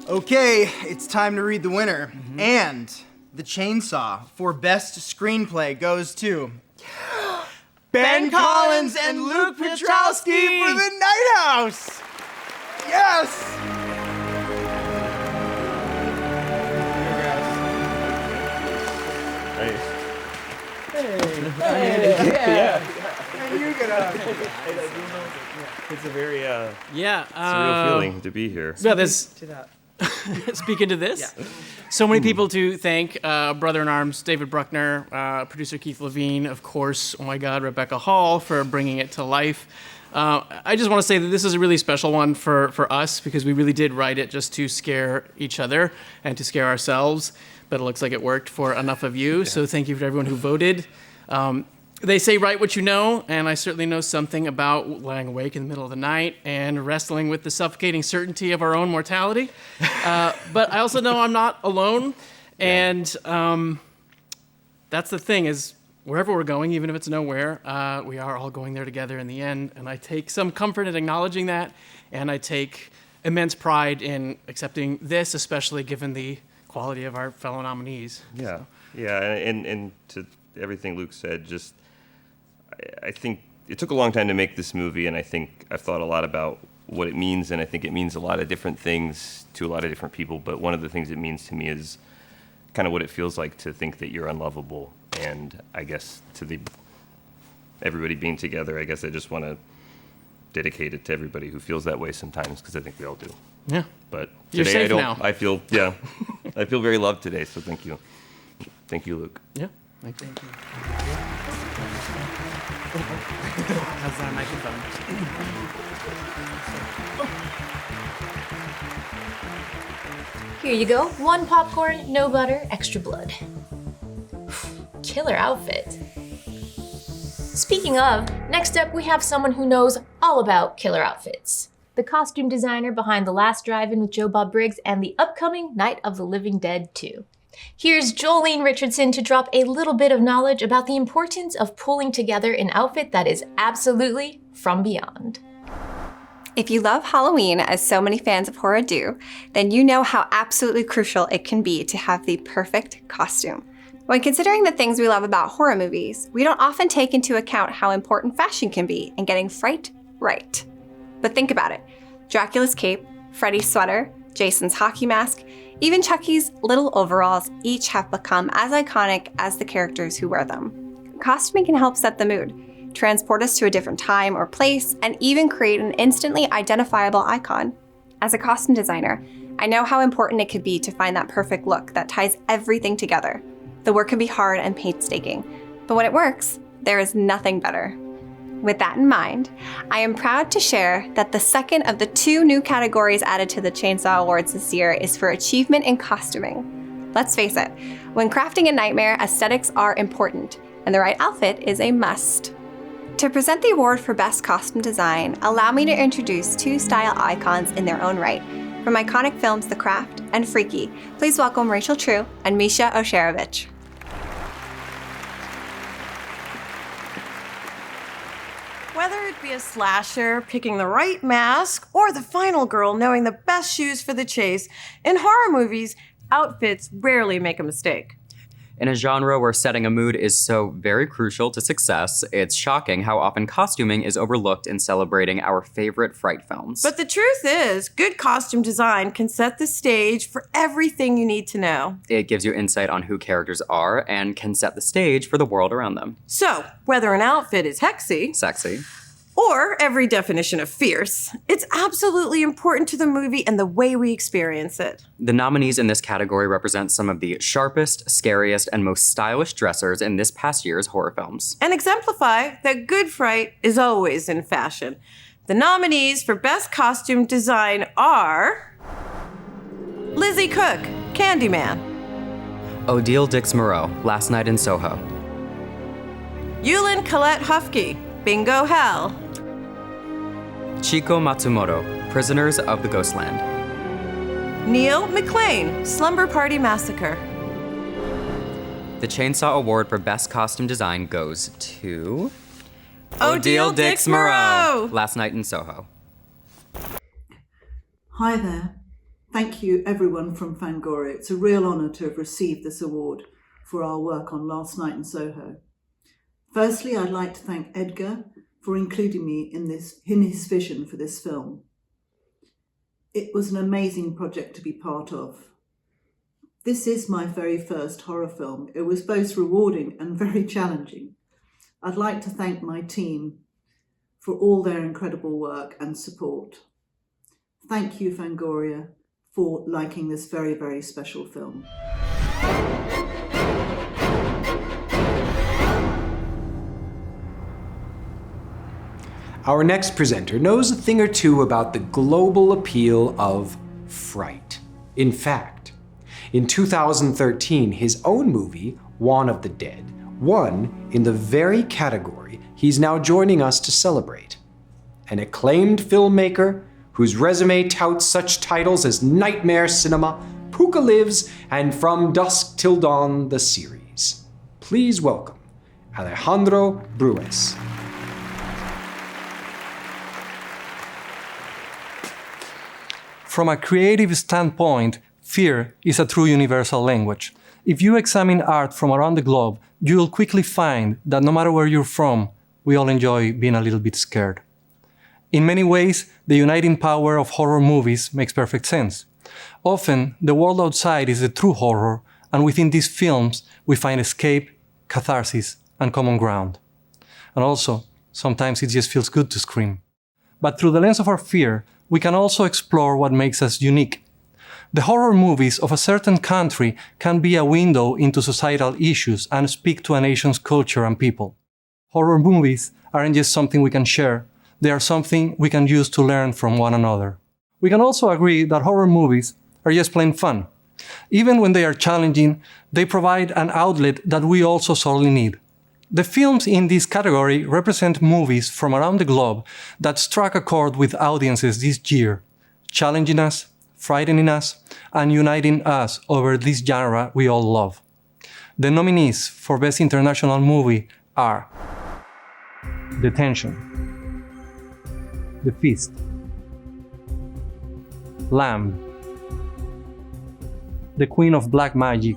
Okay, it's time to read the winner. And the chainsaw for Best Screenplay goes to Ben Collins and Luke Petrowski for The Night House! Yes! It's a very yeah, surreal feeling to be here. Yeah, speaking to this. Yeah. So many people to thank. Brother in Arms, David Bruckner, producer Keith Levine, of course, oh my God, Rebecca Hall for bringing it to life. I just want to say that this is a really special one for us because we really did write it just to scare each other and to scare ourselves, but it looks like it worked for enough of you, so thank you for everyone who voted. They say write what you know, and I certainly know something about lying awake in the middle of the night and wrestling with the suffocating certainty of our own mortality. But I also know I'm not alone, and that's the thing is wherever we're going, even if it's nowhere, we are all going there together in the end, and I take some comfort in acknowledging that, and I take immense pride in accepting this, especially given the quality of our fellow nominees. Yeah, so. Yeah, and to everything Luke said, just I think it took a long time to make this movie, and I think I've thought a lot about what it means, and I think it means a lot of different things to a lot of different people, but one of the things it means to me is kind of what it feels like to think that you're unlovable, and I guess to everybody being together, I guess I just want to dedicate it to everybody who feels that way sometimes, because I think we all do. Yeah. But You're today safe now. I feel, yeah, I feel very loved today, so thank you. Thank you, Luke. Yeah. Thank you. How's that microphone? Here you go. 1 popcorn, no butter, extra blood. Killer outfit. Speaking of, next up we have someone who knows all about killer outfits. The costume designer behind The Last Drive-In with Joe Bob Briggs and the upcoming Night of the Living Dead 2. Here's Jolene Richardson to drop a little bit of knowledge about the importance of pulling together an outfit that is absolutely from beyond. If you love Halloween, as so many fans of horror do, then you know how absolutely crucial it can be to have the perfect costume. When considering the things we love about horror movies, we don't often take into account how important fashion can be in getting fright right. But think about it. Dracula's cape, Freddy's sweater, Jason's hockey mask, even Chucky's little overalls each have become as iconic as the characters who wear them. Costuming can help set the mood, transport us to a different time or place, and even create an instantly identifiable icon. As a costume designer, I know how important it could be to find that perfect look that ties everything together. The work can be hard and painstaking, but when it works, there is nothing better. With that in mind, I am proud to share that the second of the 2 new categories added to the Chainsaw Awards this year is for achievement in costuming. Let's face it, when crafting a nightmare, aesthetics are important, and the right outfit is a must. To present the award for Best Costume Design, allow me to introduce 2 style icons in their own right. From iconic films The Craft and Freaky, please welcome Rachel True and Misha Osherovich. be a slasher picking the right mask or the final girl knowing the best shoes for the chase, in horror movies, outfits rarely make a mistake. In a genre where setting a mood is so very crucial to success, it's shocking how often costuming is overlooked in celebrating our favorite fright films. But the truth is, good costume design can set the stage for everything you need to know. It gives you insight on who characters are and can set the stage for the world around them. So, whether an outfit is hexy, sexy, or every definition of fierce, it's absolutely important to the movie and the way we experience it. The nominees in this category represent some of the sharpest, scariest, and most stylish dressers in this past year's horror films. And exemplify that good fright is always in fashion. The nominees for Best Costume Design are Lizzie Cook, Candyman; Odile Dix-Moreau, Last Night in Soho; Yulin Colette Hufke, Bingo Hell; Chico Matsumoto, Prisoners of the Ghostland; Neil McLean, Slumber Party Massacre. The Chainsaw Award for Best Costume Design goes to Odile Dix-Moreau, Last Night in Soho. Hi there. Thank you everyone from Fangoria. It's a real honour to have received this award for our work on Last Night in Soho. Firstly, I'd like to thank Edgar for including me in his vision for this film. It was an amazing project to be part of. This is my very first horror film. It was both rewarding and very challenging. I'd like to thank my team for all their incredible work and support. Thank you, Fangoria, for liking this very, very special film. Our next presenter knows a thing or two about the global appeal of fright. In fact, in 2013, his own movie, Dawn of the Dead, won in the very category he's now joining us to celebrate. An acclaimed filmmaker whose resume touts such titles as Nightmare Cinema, Puka Lives, and From Dusk Till Dawn, the series. Please welcome Alejandro Brues. From a creative standpoint, fear is a true universal language. If you examine art from around the globe, you'll quickly find that no matter where you're from, we all enjoy being a little bit scared. In many ways, the uniting power of horror movies makes perfect sense. Often, the world outside is the true horror, and within these films, we find escape, catharsis, and common ground. And also, sometimes it just feels good to scream. But through the lens of our fear, we can also explore what makes us unique. The horror movies of a certain country can be a window into societal issues and speak to a nation's culture and people. Horror movies aren't just something we can share, they are something we can use to learn from one another. We can also agree that horror movies are just plain fun. Even when they are challenging, they provide an outlet that we also sorely need. The films in this category represent movies from around the globe that struck a chord with audiences this year, challenging us, frightening us, and uniting us over this genre we all love. The nominees for Best International Movie are Detention, The Feast, Lamb, The Queen of Black Magic,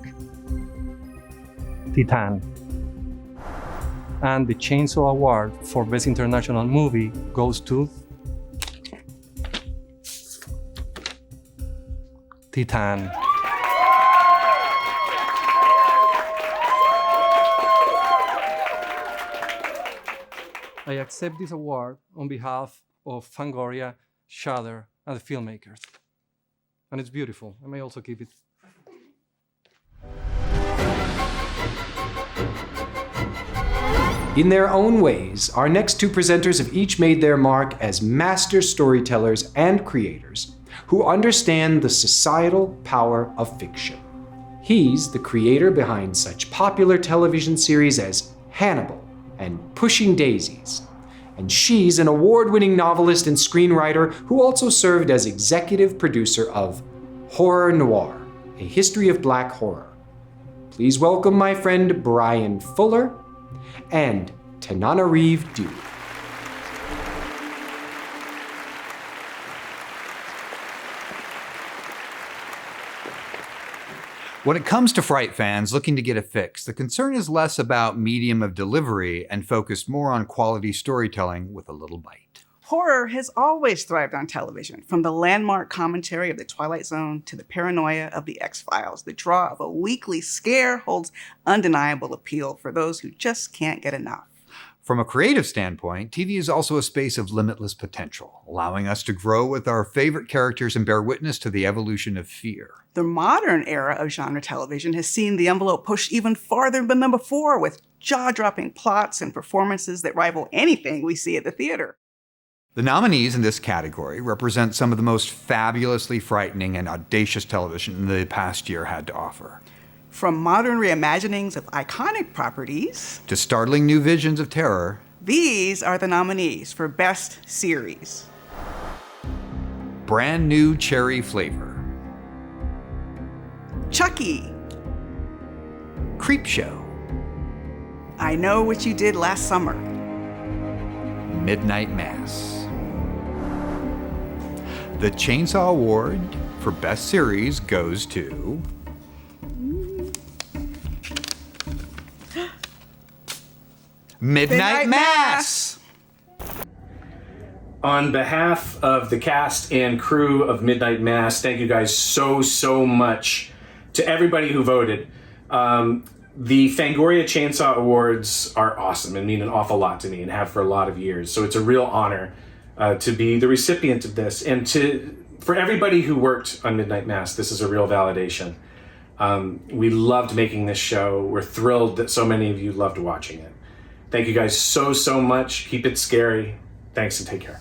Titan. And the Chainsaw Award for Best International Movie goes to Titan. I accept this award on behalf of Fangoria, Shudder, and the filmmakers. And it's beautiful. I may also keep it. In their own ways, our next two presenters have each made their mark as master storytellers and creators who understand the societal power of fiction. He's the creator behind such popular television series as Hannibal and Pushing Daisies. And she's an award-winning novelist and screenwriter who also served as executive producer of Horror Noir, A History of Black Horror. Please welcome my friend Brian Fuller and Tananarive Dewey. When it comes to Fright fans looking to get a fix, the concern is less about medium of delivery and focused more on quality storytelling with a little bite. Horror has always thrived on television, from the landmark commentary of The Twilight Zone to the paranoia of The X-Files. The draw of a weekly scare holds undeniable appeal for those who just can't get enough. From a creative standpoint, TV is also a space of limitless potential, allowing us to grow with our favorite characters and bear witness to the evolution of fear. The modern era of genre television has seen the envelope pushed even farther than before, with jaw-dropping plots and performances that rival anything we see at the theater. The nominees in this category represent some of the most fabulously frightening and audacious television the past year had to offer. From modern reimaginings of iconic properties to startling new visions of terror, these are the nominees for Best Series. Brand New Cherry Flavor, Chucky, Creepshow, I Know What You Did Last Summer, Midnight Mass. The Chainsaw Award for Best Series goes to Midnight Mass! On behalf of the cast and crew of Midnight Mass, thank you guys so much to everybody who voted. The Fangoria Chainsaw Awards are awesome and mean an awful lot to me and have for a lot of years. So it's a real honor to be the recipient of this. And for everybody who worked on Midnight Mass, this is a real validation. We loved making this show. We're thrilled that so many of you loved watching it. Thank you guys so much. Keep it scary. Thanks and take care.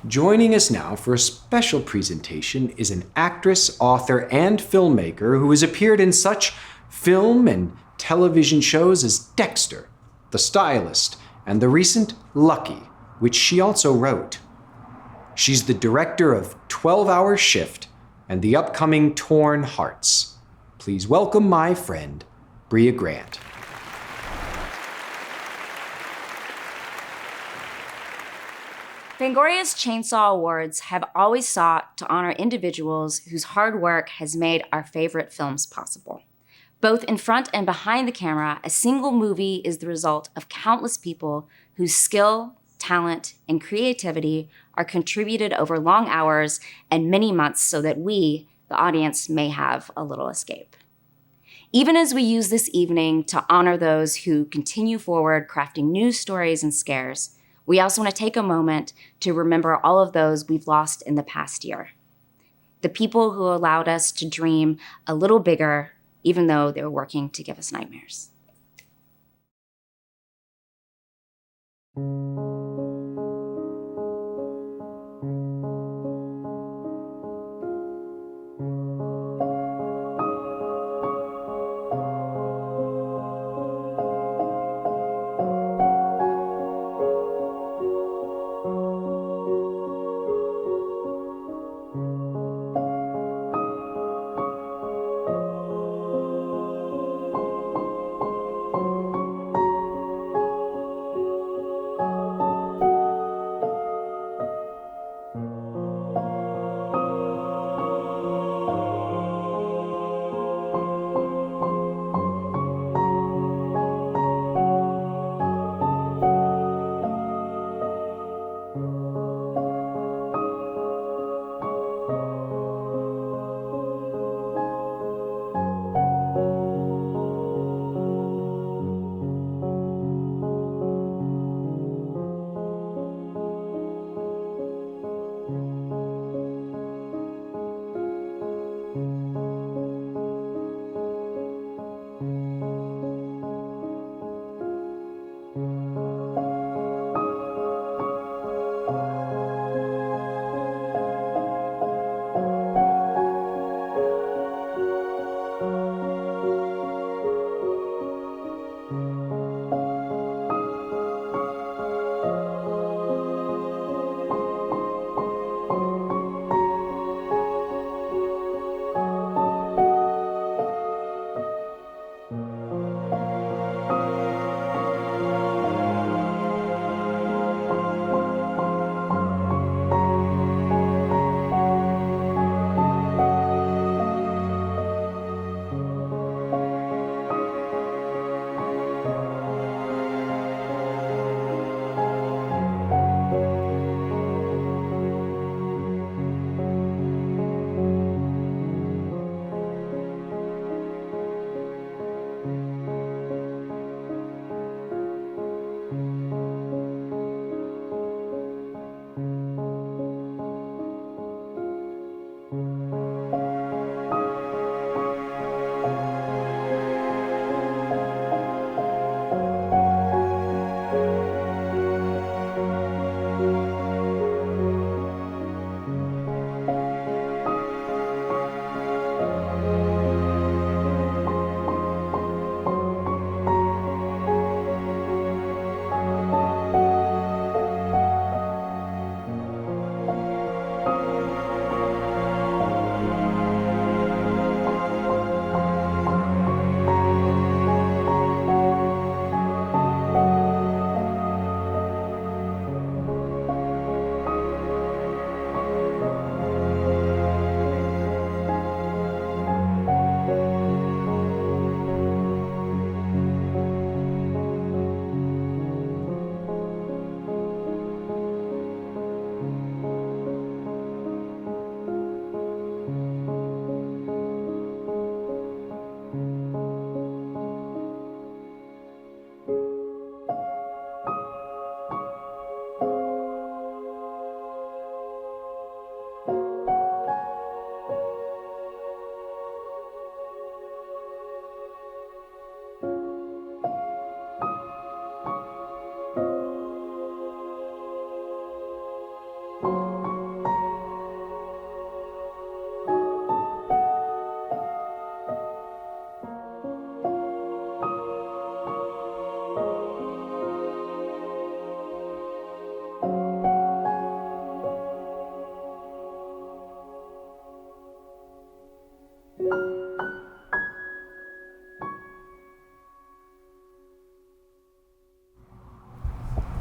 Joining us now for a special presentation is an actress, author, and filmmaker who has appeared in such film and television shows as Dexter, The Stylist, and the recent Lucky, which she also wrote. She's the director of 12-Hour Shift and the upcoming Torn Hearts. Please welcome my friend, Brea Grant. Fangoria's Chainsaw Awards have always sought to honor individuals whose hard work has made our favorite films possible. Both in front and behind the camera, a single movie is the result of countless people whose skill, talent, and creativity are contributed over long hours and many months so that we, the audience, may have a little escape. Even as we use this evening to honor those who continue forward crafting new stories and scares, we also want to take a moment to remember all of those we've lost in the past year. The people who allowed us to dream a little bigger, even though they were working to give us nightmares.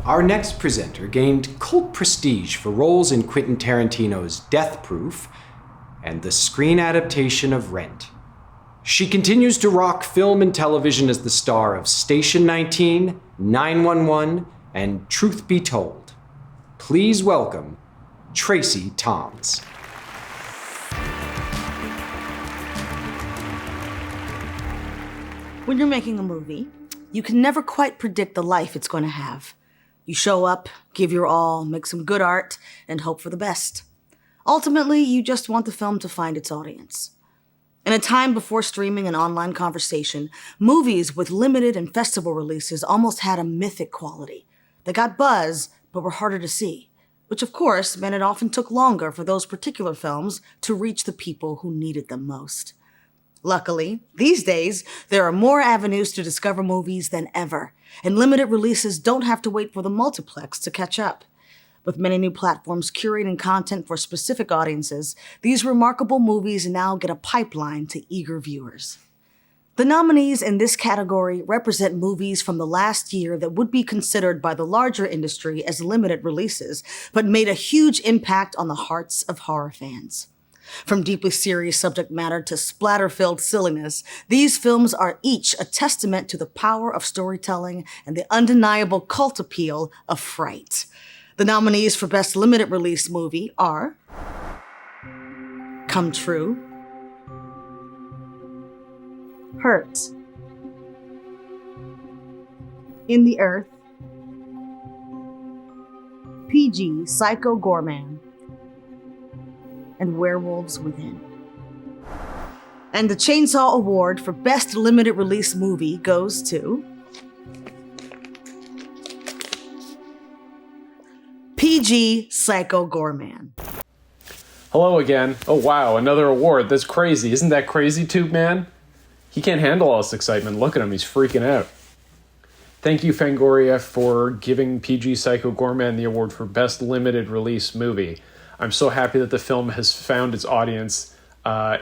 Our next presenter gained cult prestige for roles in Quentin Tarantino's Death Proof and the screen adaptation of Rent. She continues to rock film and television as the star of Station 19, 911, and Truth Be Told. Please welcome Tracy Toms. When you're making a movie, you can never quite predict the life it's going to have. You show up, give your all, make some good art, and hope for the best. Ultimately, you just want the film to find its audience. In a time before streaming and online conversation, movies with limited and festival releases almost had a mythic quality. They got buzz, but were harder to see, which of course meant it often took longer for those particular films to reach the people who needed them most. Luckily, these days, there are more avenues to discover movies than ever, and limited releases don't have to wait for the multiplex to catch up. With many new platforms curating content for specific audiences, these remarkable movies now get a pipeline to eager viewers. The nominees in this category represent movies from the last year that would be considered by the larger industry as limited releases, but made a huge impact on the hearts of horror fans. From deeply serious subject matter to splatter-filled silliness, these films are each a testament to the power of storytelling and the undeniable cult appeal of fright. The nominees for Best Limited Release Movie are Come True, Hurt, In the Earth, PG Psycho Goreman, and Werewolves Within. And the Chainsaw Award for Best Limited Release Movie goes to PG Psycho Goreman. Hello again. Oh wow, another award. That's crazy. Isn't that crazy, Tube Man? He can't handle all this excitement. Look at him, he's freaking out. Thank you, Fangoria, for giving PG Psycho Goreman the award for Best Limited Release Movie. I'm so happy that the film has found its audience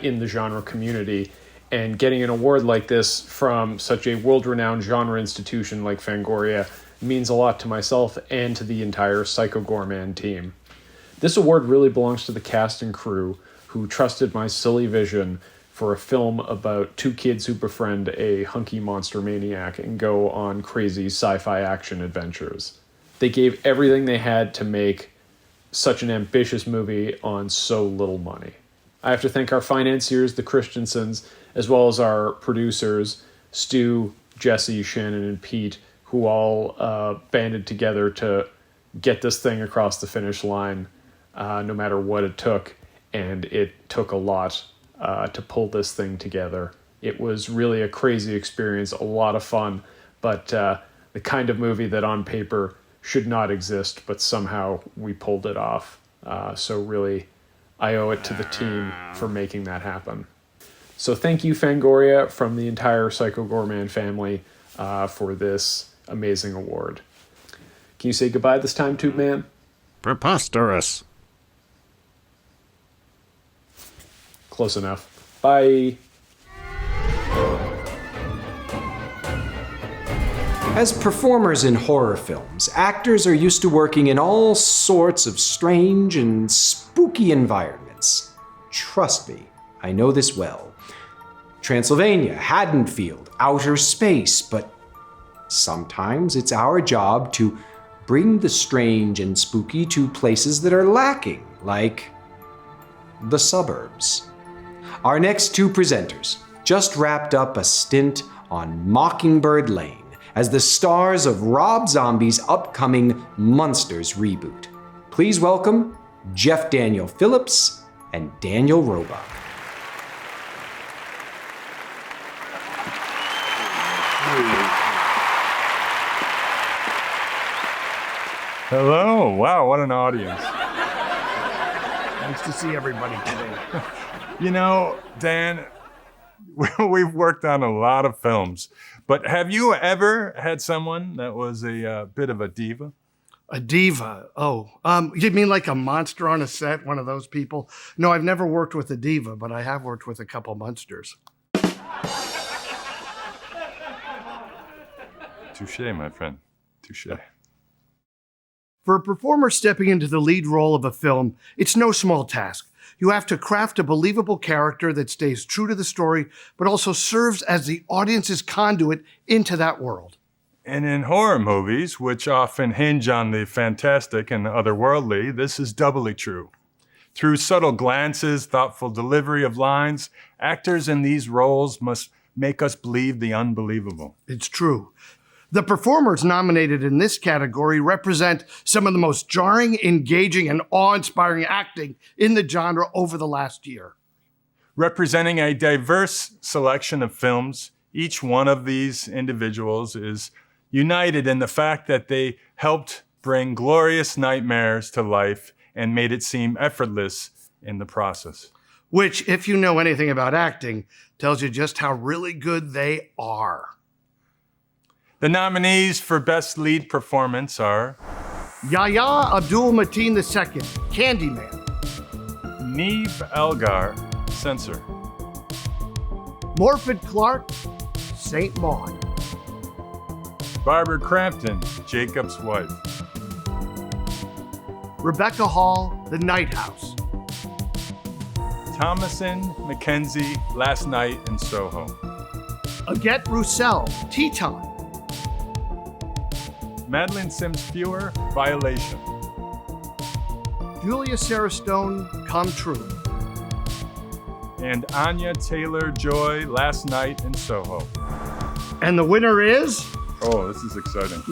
in the genre community, and getting an award like this from such a world-renowned genre institution like Fangoria means a lot to myself and to the entire Psycho Goreman team. This award really belongs to the cast and crew who trusted my silly vision for a film about two kids who befriend a hunky monster maniac and go on crazy sci-fi action adventures. They gave everything they had to make such an ambitious movie on so little money. I have to thank our financiers, the Christensens, as well as our producers, Stu, Jesse, Shannon, and Pete, who all banded together to get this thing across the finish line, no matter what it took. And it took a lot to pull this thing together. It was really a crazy experience, a lot of fun, but the kind of movie that on paper should not exist, but somehow we pulled it off. So really, I owe it to the team for making that happen. So thank you, Fangoria, from the entire Psycho Goreman family for this amazing award. Can you say goodbye this time, Tube Man? Preposterous. Close enough. Bye. As performers in horror films, actors are used to working in all sorts of strange and spooky environments. Trust me, I know this well. Transylvania, Haddonfield, outer space, but sometimes it's our job to bring the strange and spooky to places that are lacking, like the suburbs. Our next two presenters just wrapped up a stint on Mockingbird Lane as the stars of Rob Zombie's upcoming Monsters reboot. Please welcome Jeff Daniel Phillips and Daniel Roebuck. Hello. Wow, what an audience. Nice to see everybody today. You know, Dan, we've worked on a lot of films, but have you ever had someone that was a bit of a diva? A diva. Oh, you mean like a monster on a set, one of those people? No, I've never worked with a diva, but I have worked with a couple monsters. Touché, my friend. Touché. For a performer stepping into the lead role of a film, it's no small task. You have to craft a believable character that stays true to the story, but also serves as the audience's conduit into that world. And in horror movies, which often hinge on the fantastic and otherworldly, this is doubly true. Through subtle glances, thoughtful delivery of lines, actors in these roles must make us believe the unbelievable. It's true. The performers nominated in this category represent some of the most jarring, engaging, and awe-inspiring acting in the genre over the last year. Representing a diverse selection of films, each one of these individuals is united in the fact that they helped bring glorious nightmares to life and made it seem effortless in the process. Which, if you know anything about acting, tells you just how really good they are. The nominees for Best Lead Performance are Yahya Abdul-Mateen II, Candyman. Neve Elgar, Censor. Morfydd Clark, Saint Maud. Barbara Crampton, Jacob's wife. Rebecca Hall, The Night House. Thomasin McKenzie, Last Night in Soho. Agathe Roussel, Teton. Madeline Sims-Fewer, Violation. Julia Sarah Stone, Come True. And Anya Taylor-Joy, Last Night in Soho. And the winner is... Oh, this is exciting.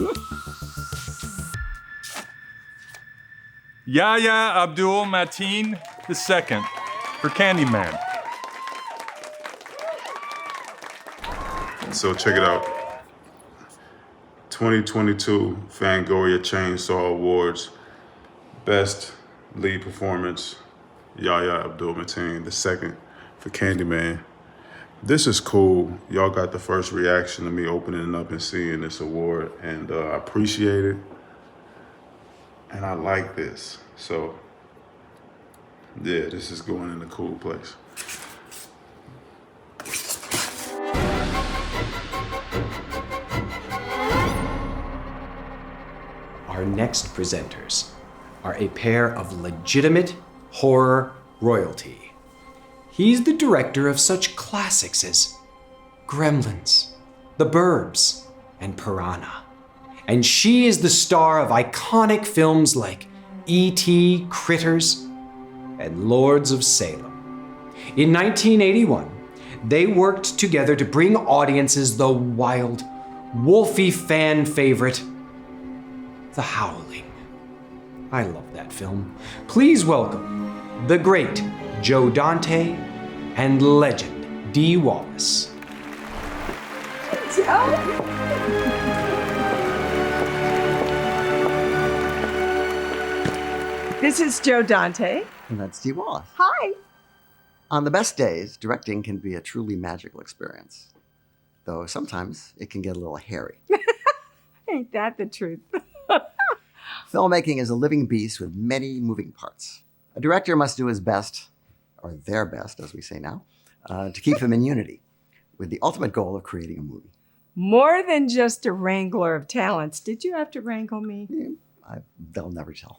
Yahya Abdul-Mateen II for Candyman. So check it out. 2022 FANGORIA Chainsaw Awards. Best Lead Performance, Yahya Abdul-Mateen II for Candyman. This is cool. Y'all got the first reaction to me opening up and seeing this award, and I appreciate it. And I like this. So, yeah, this is going in a cool place. Our next presenters are a pair of legitimate horror royalty. He's the director of such classics as Gremlins, The Burbs, and Piranha. And she is the star of iconic films like E.T., Critters, and Lords of Salem. In 1981, they worked together to bring audiences the wild, wolfy fan favorite, The Howling. I love that film. Please welcome the great Joe Dante and legend Dee Wallace. This is Joe Dante. And that's Dee Wallace. Hi. On the best days, directing can be a truly magical experience, though sometimes it can get a little hairy. Ain't that the truth? Filmmaking is a living beast with many moving parts. A director must do his best, or their best, as we say now, to keep them in unity, with the ultimate goal of creating a movie. More than just a wrangler of talents. Did you have to wrangle me? They'll never tell.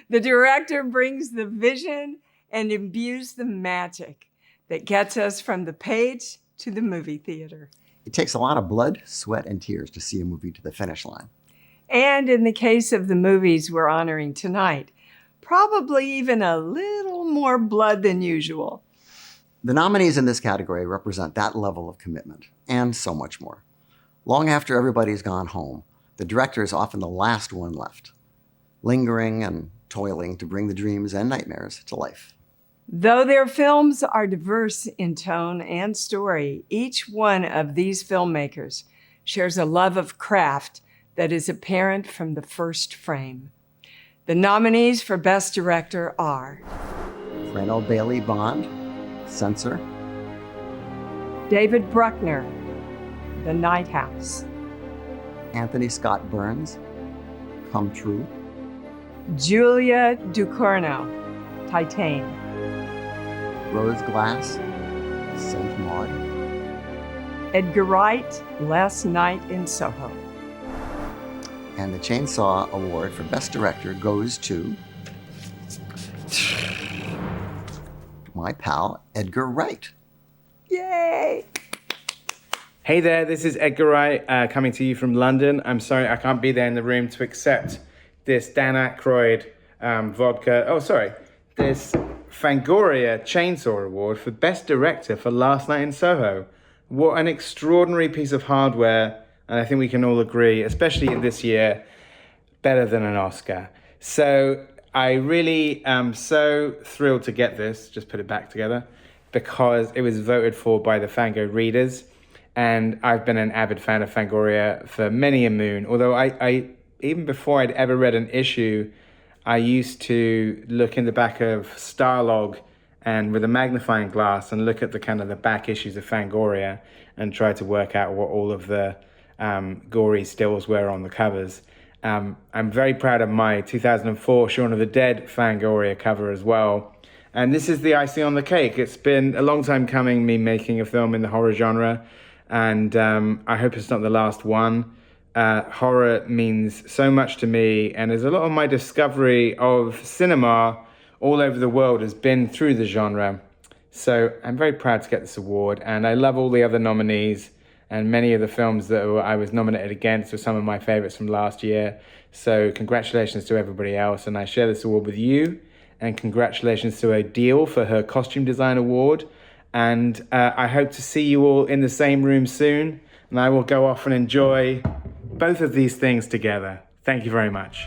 The director brings the vision and imbues the magic that gets us from the page to the movie theater. It takes a lot of blood, sweat, and tears to see a movie to the finish line. And in the case of the movies we're honoring tonight, probably even a little more blood than usual. The nominees in this category represent that level of commitment, and so much more. Long after everybody's gone home, the director is often the last one left, lingering and toiling to bring the dreams and nightmares to life. Though their films are diverse in tone and story, each one of these filmmakers shares a love of craft that is apparent from the first frame. The nominees for Best Director are Reynold Bailey Bond, Censor. David Bruckner, The Night House. Anthony Scott Burns, come true. Julia Ducournau, Titane. Rose Glass, Saint Maud. Edgar Wright, Last Night in Soho. And the Chainsaw Award for Best Director goes to my pal, Edgar Wright. Yay! Hey there, this is Edgar Wright coming to you from London. I'm sorry I can't be there in the room to accept this Dan Aykroyd this Fangoria Chainsaw Award for Best Director for Last Night in Soho. What an extraordinary piece of hardware, and I think we can all agree, especially in this year, better than an Oscar. So I really am so thrilled to get this, just put it back together, because it was voted for by the Fango readers. And I've been an avid fan of Fangoria for many a moon. Although I even before I'd ever read an issue, I used to look in the back of Starlog and with a magnifying glass and look at the kind of the back issues of Fangoria and try to work out what all of the gory stills were on the covers. I'm very proud of my 2004 Shaun of the Dead Fangoria cover as well. And this is the icing on the cake. It's been a long time coming, me making a film in the horror genre. And I hope it's not the last one. Horror means so much to me, and as a lot of my discovery of cinema all over the world has been through the genre. So I'm very proud to get this award, and I love all the other nominees, and many of the films that I was nominated against were some of my favorites from last year. So congratulations to everybody else, and I share this award with you, and congratulations to Odile for her Costume Design Award. And I hope to see you all in the same room soon, and I will go off and enjoy both of these things together. Thank you very much.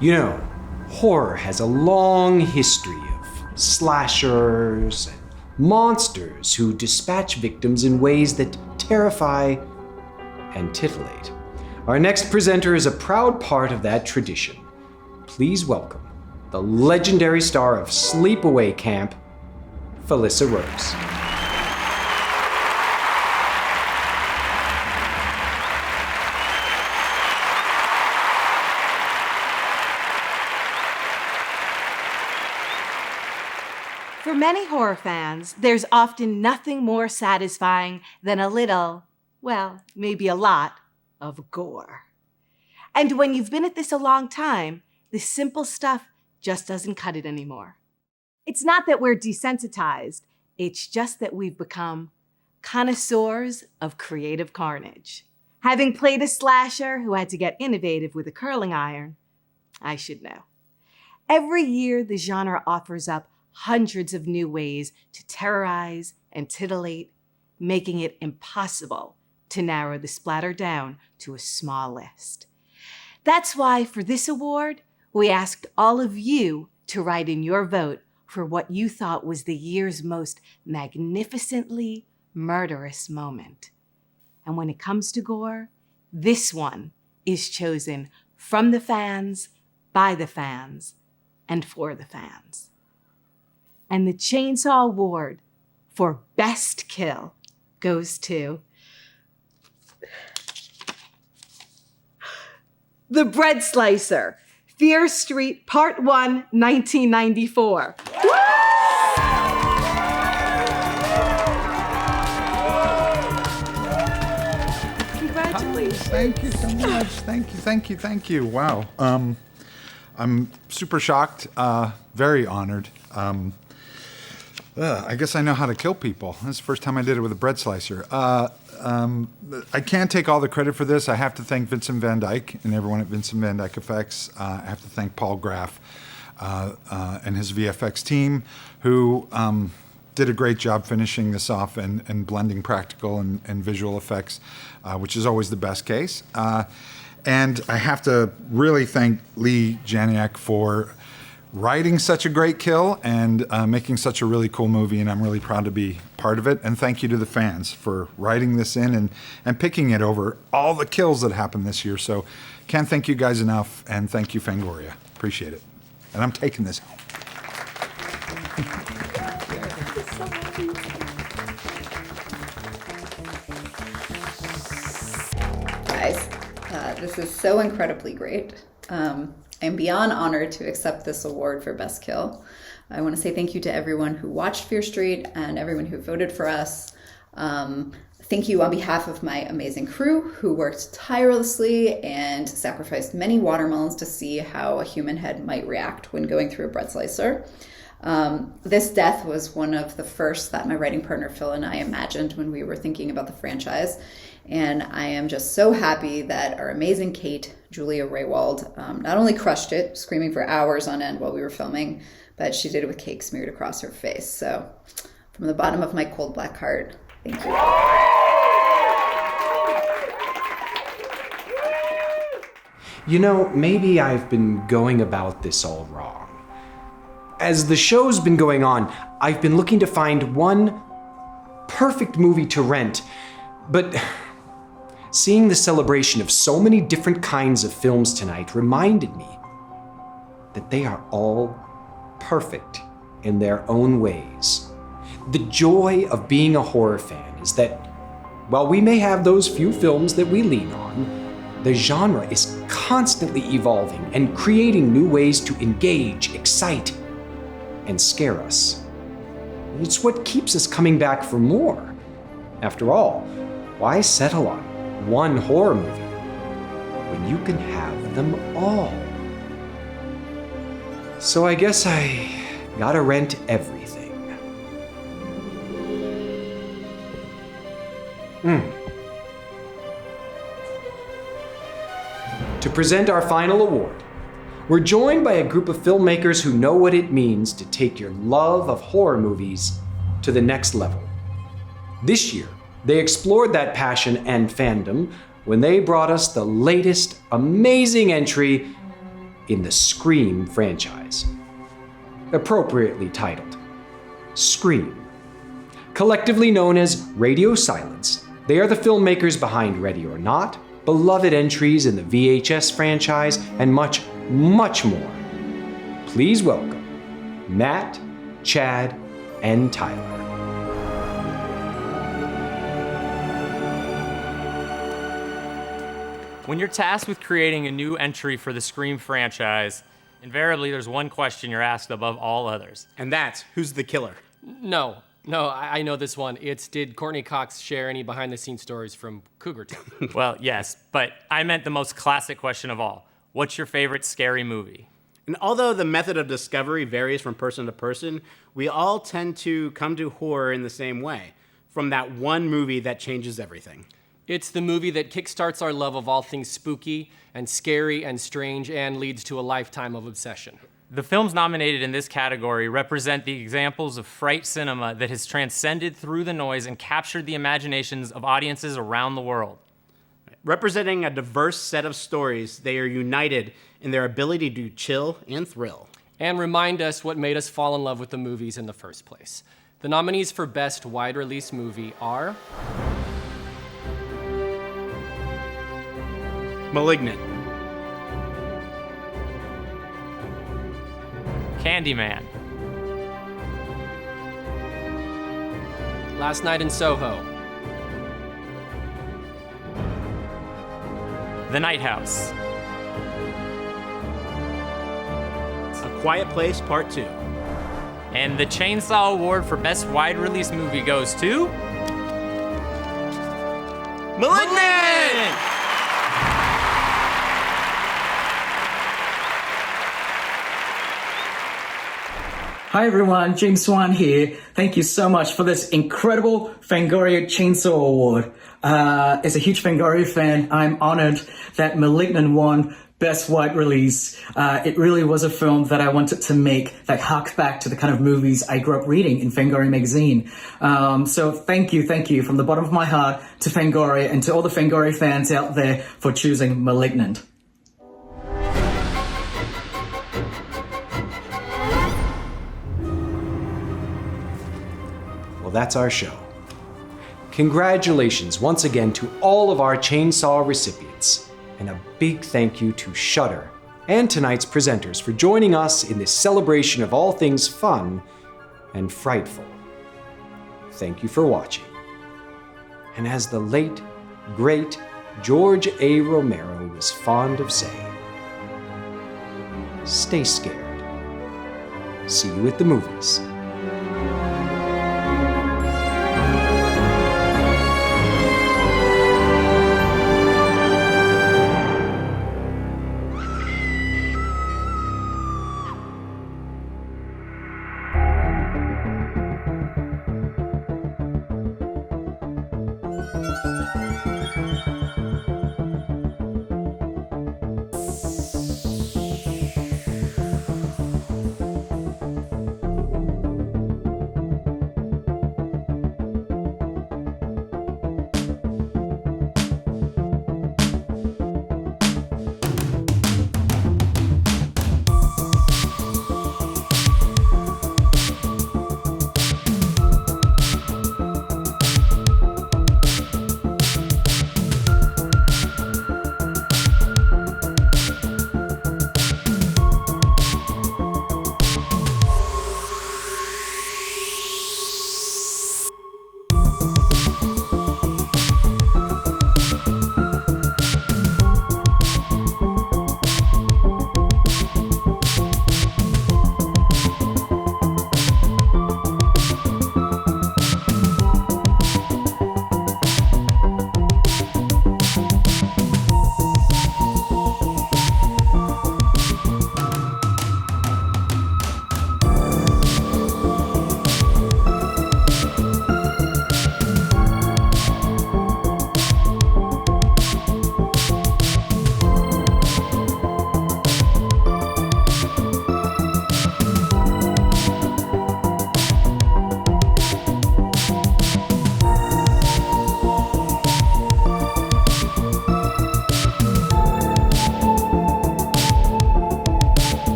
You know, horror has a long history of slashers and monsters who dispatch victims in ways that terrify and titillate. Our next presenter is a proud part of that tradition. Please welcome the legendary star of Sleepaway Camp, Felissa Rose. For many horror fans, there's often nothing more satisfying than a little, well, maybe a lot, of gore. And when you've been at this a long time, the simple stuff just doesn't cut it anymore. It's not that we're desensitized, it's just that we've become connoisseurs of creative carnage. Having played a slasher who had to get innovative with a curling iron, I should know. Every year, the genre offers up hundreds of new ways to terrorize and titillate, making it impossible to narrow the splatter down to a small list. That's why for this award, we asked all of you to write in your vote for what you thought was the year's most magnificently murderous moment. And when it comes to gore, this one is chosen from the fans, by the fans, and for the fans. And the Chainsaw Award for Best Kill goes to The Bread Slicer, Fear Street, Part 1, 1994. Congratulations. Thank you so much. Thank you. Wow. I'm super shocked, very honored. I guess I know how to kill people. That's the first time I did it with a bread slicer. I can't take all the credit for this. I have to thank Vincent Van Dyke and everyone at Vincent Van Dyke Effects. I have to thank Paul Graff and his VFX team, who did a great job finishing this off and blending practical and visual effects, which is always the best case. And I have to really thank Lee Janiak for writing such a great kill and making such a really cool movie, and I'm really proud to be part of it. And thank you to the fans for writing this in and picking it over all the kills that happened this year. So can't thank you guys enough, and thank you, Fangoria. Appreciate it. And I'm taking this home. guys. This is so incredibly great. I'm beyond honored to accept this award for Best Kill. I want to say thank you to everyone who watched Fear Street and everyone who voted for us. Thank you on behalf of my amazing crew who worked tirelessly and sacrificed many watermelons to see how a human head might react when going through a bread slicer. This death was one of the first that my writing partner Phil and I imagined when we were thinking about the franchise. And I am just so happy that our amazing Kate, Julia Raywald, not only crushed it, screaming for hours on end while we were filming, but she did it with cake smeared across her face. So from the bottom of my cold black heart, thank you. You know, maybe I've been going about this all wrong. As the show's been going on, I've been looking to find one perfect movie to rent, but seeing the celebration of so many different kinds of films tonight reminded me that they are all perfect in their own ways. The joy of being a horror fan is that while we may have those few films that we lean on, the genre is constantly evolving and creating new ways to engage, excite, and scare us. It's what keeps us coming back for more. After all, why settle on one horror movie when you can have them all? So I guess I gotta rent everything. To present our final award, we're joined by a group of filmmakers who know what it means to take your love of horror movies to the next level. This year, they explored that passion and fandom when they brought us the latest amazing entry in the Scream franchise. Appropriately titled Scream. Collectively known as Radio Silence, they are the filmmakers behind Ready or Not, beloved entries in the VHS franchise, and much, much more. Please welcome Matt, Chad, and Tyler. When you're tasked with creating a new entry for the Scream franchise, invariably there's one question you're asked above all others. And that's, who's the killer? No, I know this one. It's, did Courtney Cox share any behind-the-scenes stories from Cougar Town? Well, yes, but I meant the most classic question of all. What's your favorite scary movie? And although the method of discovery varies from person to person, we all tend to come to horror in the same way, from that one movie that changes everything. It's the movie that kickstarts our love of all things spooky and scary and strange and leads to a lifetime of obsession. The films nominated in this category represent the examples of fright cinema that has transcended through the noise and captured the imaginations of audiences around the world. Representing a diverse set of stories, they are united in their ability to chill and thrill. And remind us what made us fall in love with the movies in the first place. The nominees for Best Wide Release Movie are Malignant, Candyman, Last Night in Soho, The Night House, A Quiet Place Part 2. And the Chainsaw Award for Best Wide Release Movie goes to Malignant! Hi everyone, James Swan here. Thank you so much for this incredible Fangoria Chainsaw Award. As a huge Fangoria fan, I'm honored that Malignant won Best Wide Release. It really was a film that I wanted to make that harks back to the kind of movies I grew up reading in Fangoria magazine. So thank you from the bottom of my heart to Fangoria and to all the Fangoria fans out there for choosing Malignant. That's our show. Congratulations once again to all of our Chainsaw recipients, and a big thank you to Shudder and tonight's presenters for joining us in this celebration of all things fun and frightful. Thank you for watching. And as the late, great George A. Romero was fond of saying, "Stay scared. See you at the movies."